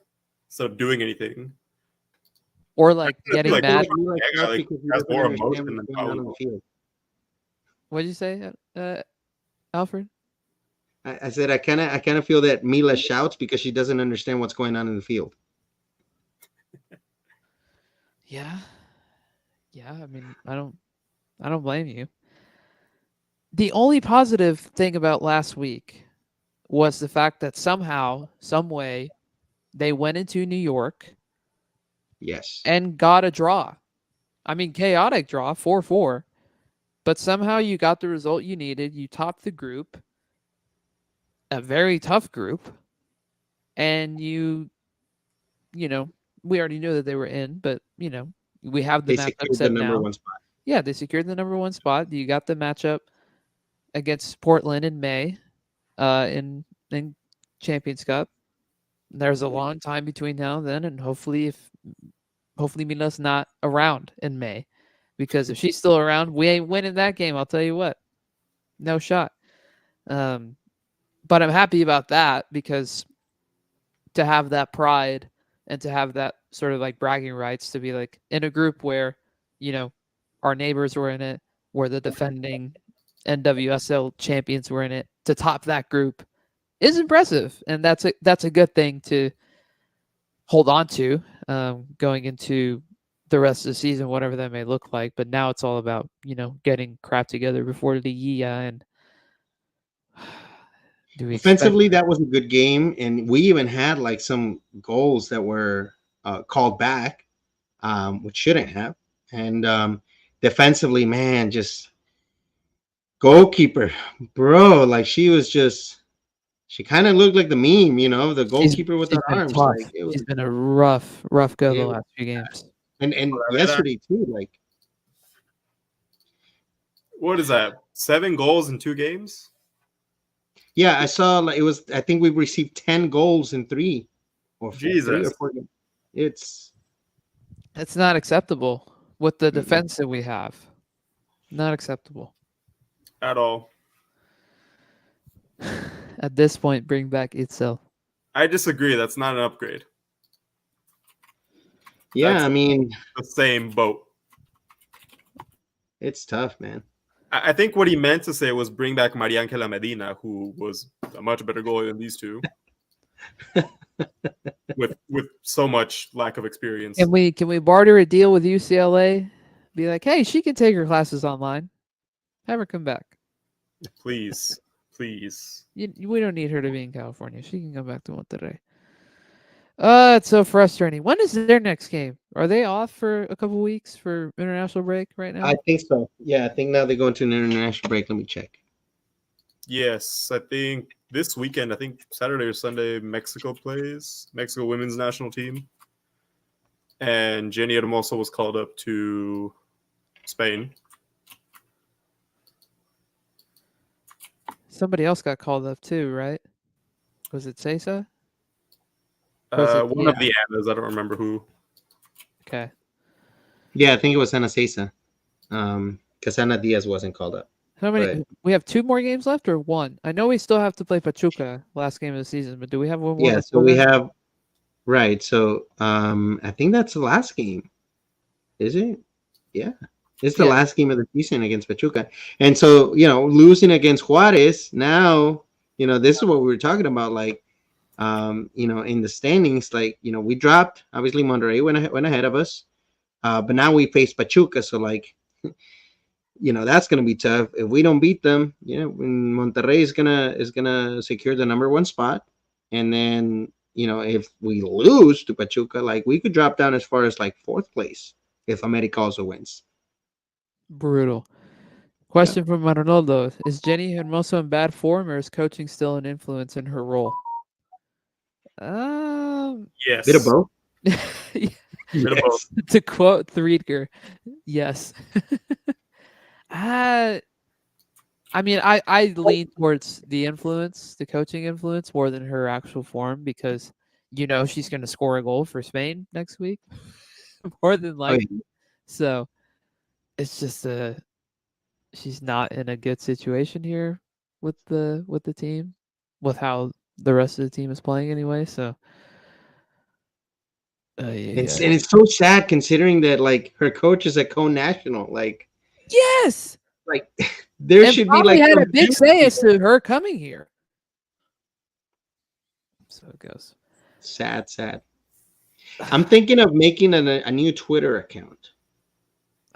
instead of doing anything. Or like getting like, mad. Has more emotion than Pauno. What did you say, Alfred? I said I kind of feel that Mila shouts because she doesn't understand what's going on in the field. Yeah. I mean, I don't blame you. The only positive thing about last week was the fact that somehow, some way, they went into New York. Yes. And got a draw. I mean, chaotic draw, 4-4. But somehow you got the result you needed. You topped the group. A very tough group. And we already knew that they were in, but, we have the matchup set now. One spot. Yeah, they secured the number 1 spot. You got the matchup against Portland in May in Champions Cup. There's a long time between now and then, and hopefully Mila's not around in May, because if she's still around, we ain't winning that game. I'll tell you what, no shot. But I'm happy about that, because to have that pride and to have that sort of like bragging rights to be like in a group where, our neighbors were in it, where the defending NWSL champions were in it, to top that group is impressive. And that's a good thing to hold on to going into the rest of the season, whatever that may look like. But now it's all about, getting crap together before the year. And offensively, that was a good game. And we even had like some goals that were called back, which shouldn't have. And defensively, man, just goalkeeper, bro. Like she kind of looked like the meme, the goalkeeper with the arms. Like, she's been a rough go the last few games. And yesterday too, like. What is that? 7 goals in 2 games? Yeah, I saw like it was. I think we've received 10 goals in 3 or 4. Jesus. 3 or 4 games. It's not acceptable with the defense that we have. Not acceptable at all. At this point, bring back Itzel. I disagree. That's not an upgrade. Yeah, That's I mean, the same boat. It's tough, man. I think what he meant to say was bring back Maria Ángela Medina, who was a much better goalie than these two, with so much lack of experience. Can we barter a deal with UCLA? Be like, hey, she can take her classes online. Have her come back. Please. We don't need her to be in California. She can come back to Monterrey. It's so frustrating. When is their next game? Are they off for a couple weeks for international break right now? I think so. Yeah, I think now they're going to an international break. Let me check. Yes, I think this weekend, Saturday or Sunday, Mexico plays. Mexico women's national team. And Jenny Hermoso was called up to Spain. Somebody else got called up too, right? Was it Cesa? One of the Annas, I don't remember who. Okay. Yeah, I think it was Ana Cesa. Because Ana Diaz wasn't called up. How many? But we have 2 more games left or 1? I know we still have to play Pachuca last game of the season, but do we have one more? Yeah, so we have. Right. So I think that's the last game. Is it? Yeah. It's the last game of the season against Pachuca. And so, losing against Juarez, now, this is what we were talking about. Like, in the standings, like, we dropped. Obviously, Monterrey went ahead of us. But now we face Pachuca. So, like, that's going to be tough. If we don't beat them, Monterrey is gonna secure the number 1 spot. And then, if we lose to Pachuca, like, we could drop down as far as like 4th place if America also wins. Brutal. Question from Manolo: is Jenny Hermoso in bad form, or is coaching still an influence in her role? Yes. Bit of both. Bit of both. To quote Threedker, yes. I mean, I lean towards the influence, the coaching influence, more than her actual form, because she's going to score a goal for Spain next week, more than likely. So it's just she's not in a good situation here with the team, with how the rest of the team is playing anyway. So It's so sad considering that like her coach is a co-national. Like yes, like there and should be probably like had a big say as to her coming here. So it goes. Sad. I'm thinking of making a new Twitter account.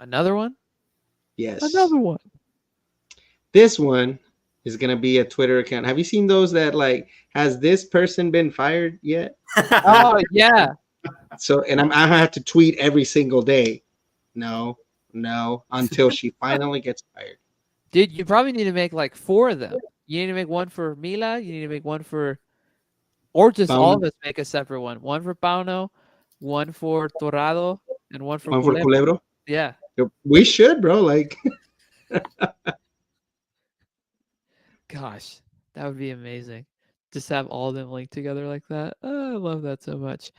Another one? Yes. Another one. This one is gonna be a Twitter account. Have you seen those that like, has this person been fired yet? Oh yeah. So and I have to tweet every single day. No, until she finally gets fired. Dude, you probably need to make like 4 of them. You need to make one for Mila. You need to make one for, or just all of us make a separate one. One for Pauno, one for Torrado, and one for Culebro. Yeah. We should, bro. Like, gosh, that would be amazing. Just have all of them linked together like that. Oh, I love that so much.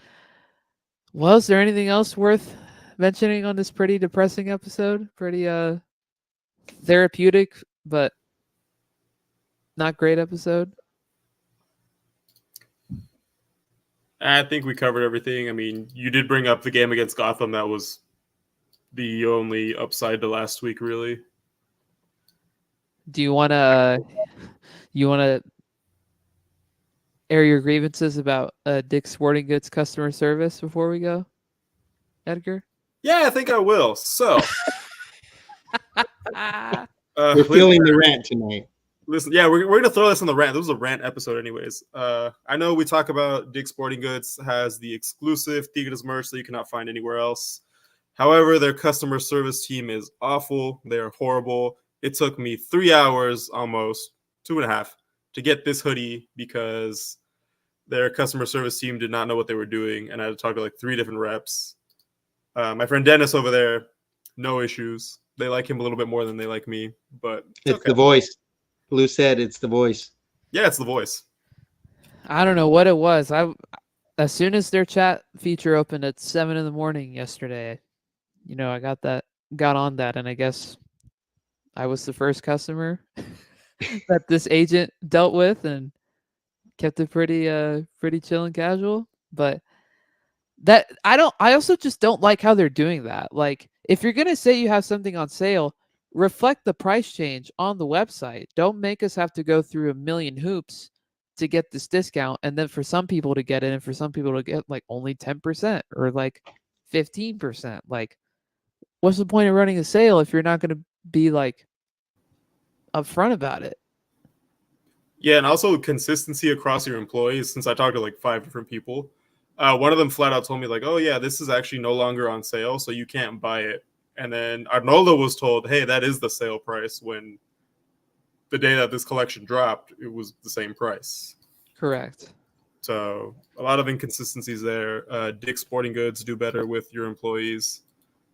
Well, is there anything else worth mentioning on this pretty depressing episode? Pretty therapeutic, but not great episode. I think we covered everything. I mean, you did bring up the game against Gotham. That was the only upside to last week, really. Do you want to air your grievances about Dick's Sporting Goods customer service before we go, Edgar? Yeah, I think I will. So, we're feeling the rant tonight. Listen, yeah, we're going to throw this in the rant. This was a rant episode anyways. I know we talk about Dick's Sporting Goods has the exclusive Tigres merch that you cannot find anywhere else. However, their customer service team is awful. They're horrible. It took me 3 hours, almost 2.5, to get this hoodie because their customer service team did not know what they were doing, and I had to talk to like 3 different reps. My friend Dennis over there, no issues. They like him a little bit more than they like me, but it's okay. The voice. Blue said it's the voice. Yeah, it's the voice. I don't know what it was. As soon as their chat feature opened at 7 a.m. yesterday, I got on that, and I guess I was the first customer that this agent dealt with and kept it pretty chill and casual. But that I also just don't like how they're doing that. Like, if you're gonna say you have something on sale, reflect the price change on the website. Don't make us have to go through a million hoops to get this discount, and then for some people to get it, and for some people to get like only 10% or like 15%. Like, what's the point of running a sale if you're not going to be like upfront about it? Yeah, and also consistency across your employees. Since I talked to like 5 different people, one of them flat out told me like, "Oh yeah, this is actually no longer on sale, so you can't buy it." And then Arnoldo was told, "Hey, that is the sale price." When the day that this collection dropped, it was the same price. Correct. So a lot of inconsistencies there. Dick's Sporting Goods, do better with your employees,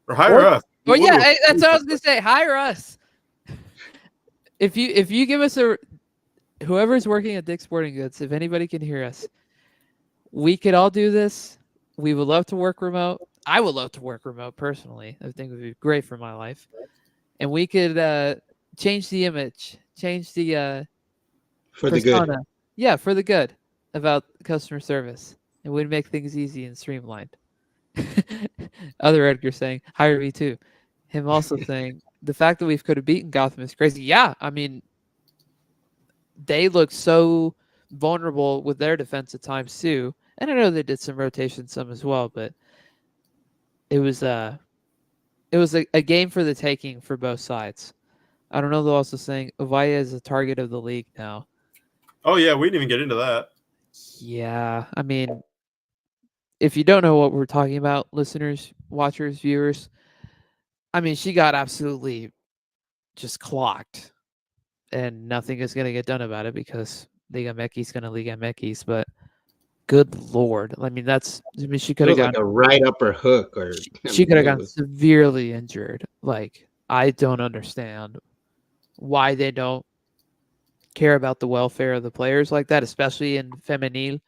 or hire us. Well, yeah, that's what I was gonna say. Hire us. If you give us whoever's working at Dick's Sporting Goods, if anybody can hear us, we could all do this. We would love to work remote. I would love to work remote personally. I think it would be great for my life. And we could change the image, change the for persona. the good. Yeah, for the good about customer service. And we'd make things easy and streamlined. Other Edgar saying, hire me too. Him also saying, the fact that we could have beaten Gotham is crazy. Yeah, I mean, they look so vulnerable with their defense at times too. And I know they did some rotation some as well, but it was a game for the taking for both sides. I don't know. They're also saying Ovaya is a target of the league now. Oh yeah, we didn't even get into that. Yeah, I mean, if you don't know what we're talking about, listeners, watchers, viewers, I mean, she got absolutely just clocked, and nothing is going to get done about it because Liga MX is going to Liga MX. But good Lord, I mean, she It could have was like gotten a right upper hook, or she could have it gotten was- severely injured. Like, I don't understand why they don't care about the welfare of the players like that, especially in femenil.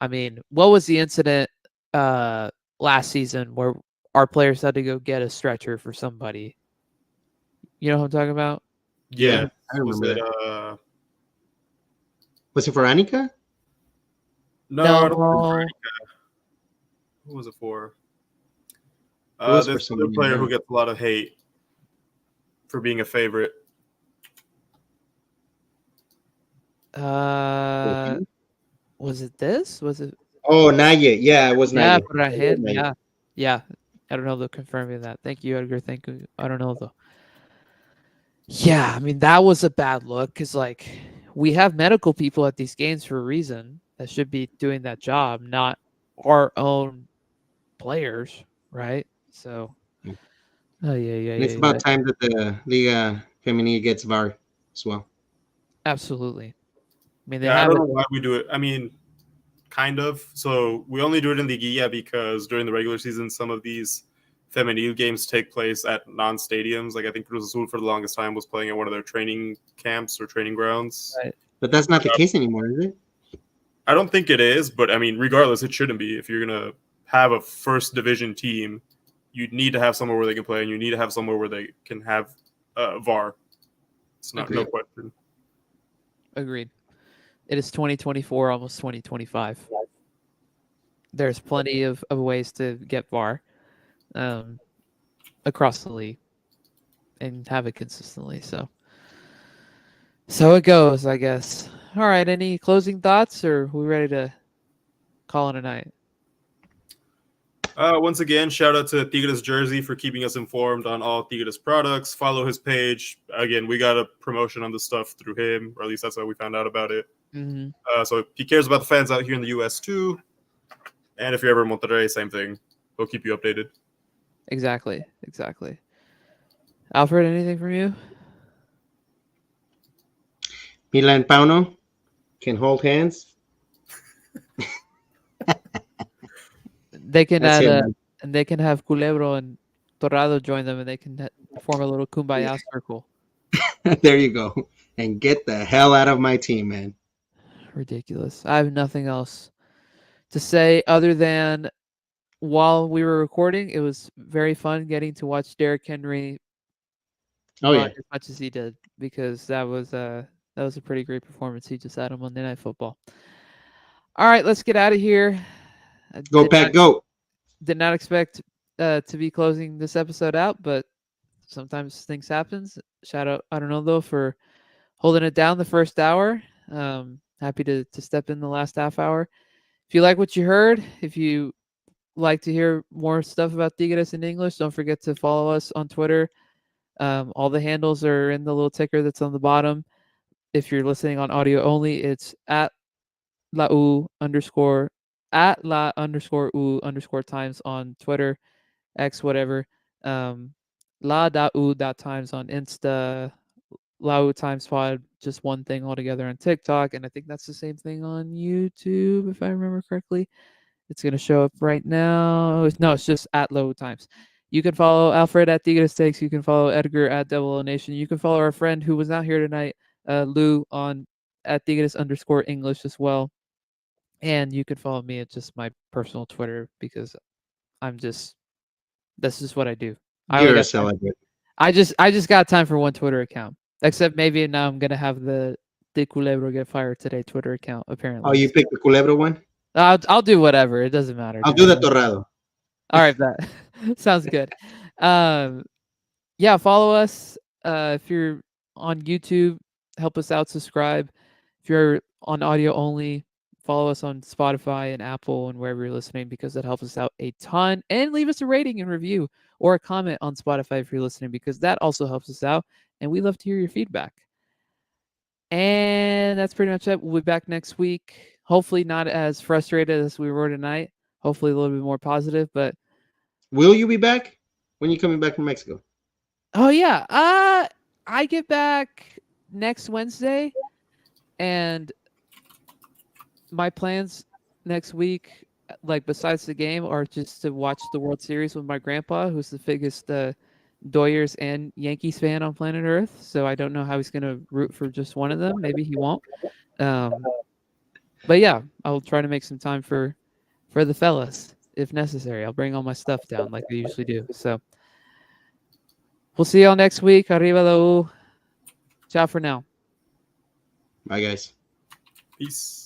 I mean, what was the incident last season where our players had to go get a stretcher for somebody? You know what I'm talking about? Yeah, I was remember it? that. Was it for Annika? No, I don't think No. who was it for? It was for This other somebody. player who gets a lot of hate for being a favorite. Was it this? Was it? Oh, not yet. Yeah, it was not Yeah, yet. but I had, yeah. I don't know though. Confirming that. Thank you, Edgar. Thank you. I don't know though. Yeah, I mean that was a bad look because like we have medical people at these games for a reason that should be doing that job, not our own players, right? So, Yeah. oh yeah. And it's about time that the Liga Femenil gets VAR as well. Absolutely. I mean, they Yeah, I have don't it. know why we do it. I mean, kind of. So we only do it in Liguilla because during the regular season, some of these femenil games take place at non-stadiums. Like I think Cruz Azul for the longest time was playing at one of their training camps or training grounds. Right. But that's not the case anymore, is it? I don't think it is, but I mean, regardless, it shouldn't be. If you're gonna have a first division team, you need to have somewhere where they can play, and you need to have somewhere where they can have VAR. It's not no question. Agreed. It is 2024, almost 2025. There's plenty of ways to get VAR across the league and have it consistently. So it goes, I guess. All right. Any closing thoughts, or are we ready to call it a night? Once again, shout out to Tigres Jersey for keeping us informed on all Tigres products. Follow his page. Again, we got a promotion on this stuff through him, or at least that's how we found out about it. Mm-hmm. So if he cares about the fans out here in the U.S. too, and if you're ever in Monterrey, same thing. We'll keep you updated. Exactly. Alfred, anything from you? Mila and Pauno can hold hands. They can That's add it, man. and they can have Culebro and Torrado join them, and they can form a little kumbaya circle. There you go. And get the hell out of my team, man. Ridiculous. I have nothing else to say other than while we were recording, it was very fun getting to watch Derrick Henry Oh yeah. as much as he did, because that was a pretty great performance he just had on Monday Night Football. All right, let's get out of here. Go Pack, go. Did not expect to be closing this episode out, but sometimes things happen. Shout out, I don't know though, for holding it down the first hour. Happy to step in the last half hour. If you like what you heard, if you like to hear more stuff about Tigres in English, don't forget to follow us on Twitter. All the handles are in the little ticker that's on the bottom. If you're listening on audio only, it's at @la_u_ times on Twitter, X, whatever. La.u.times on Insta, Lau Times Pod, just one thing altogether on TikTok, and I think that's the same thing on YouTube, if I remember correctly. It's going to show up right now. No, it's just at Low Times. You can follow Alfred at Tigres Takes. You can follow Edgar at Devil O Nation. You can follow our friend who was not here tonight, Lou, on at Tigres_English as well. And you can follow me at just my personal Twitter, because this is what I do. You're a celebrity. I just got time for one Twitter account. Except maybe now I'm gonna have the De Culebro Get Fired Today Twitter account, apparently. Oh, you picked the Culebro one? I'll do whatever. It doesn't matter. I'll do the Torrado. All right, that sounds good. Yeah, follow us. If you're on YouTube, help us out, subscribe. If you're on audio only, follow us on Spotify and Apple and wherever you're listening, because that helps us out a ton. And leave us a rating and review or a comment on Spotify if you're listening, because that also helps us out. And we love to hear your feedback. And that's pretty much it. We'll be back next week. Hopefully not as frustrated as we were tonight. Hopefully a little bit more positive. But will you be back? When are you coming back from Mexico? Oh yeah. I get back next Wednesday, and my plans next week, like besides the game, are just to watch the World Series with my grandpa, who's the biggest Doyers and Yankees fan on planet Earth. So I don't know how he's going to root for just one of them. Maybe he won't. But yeah, I'll try to make some time for the fellas if necessary. I'll bring all my stuff down like I usually do. So we'll see y'all next week. Arriba la U. Ciao for now. Bye, guys. Peace.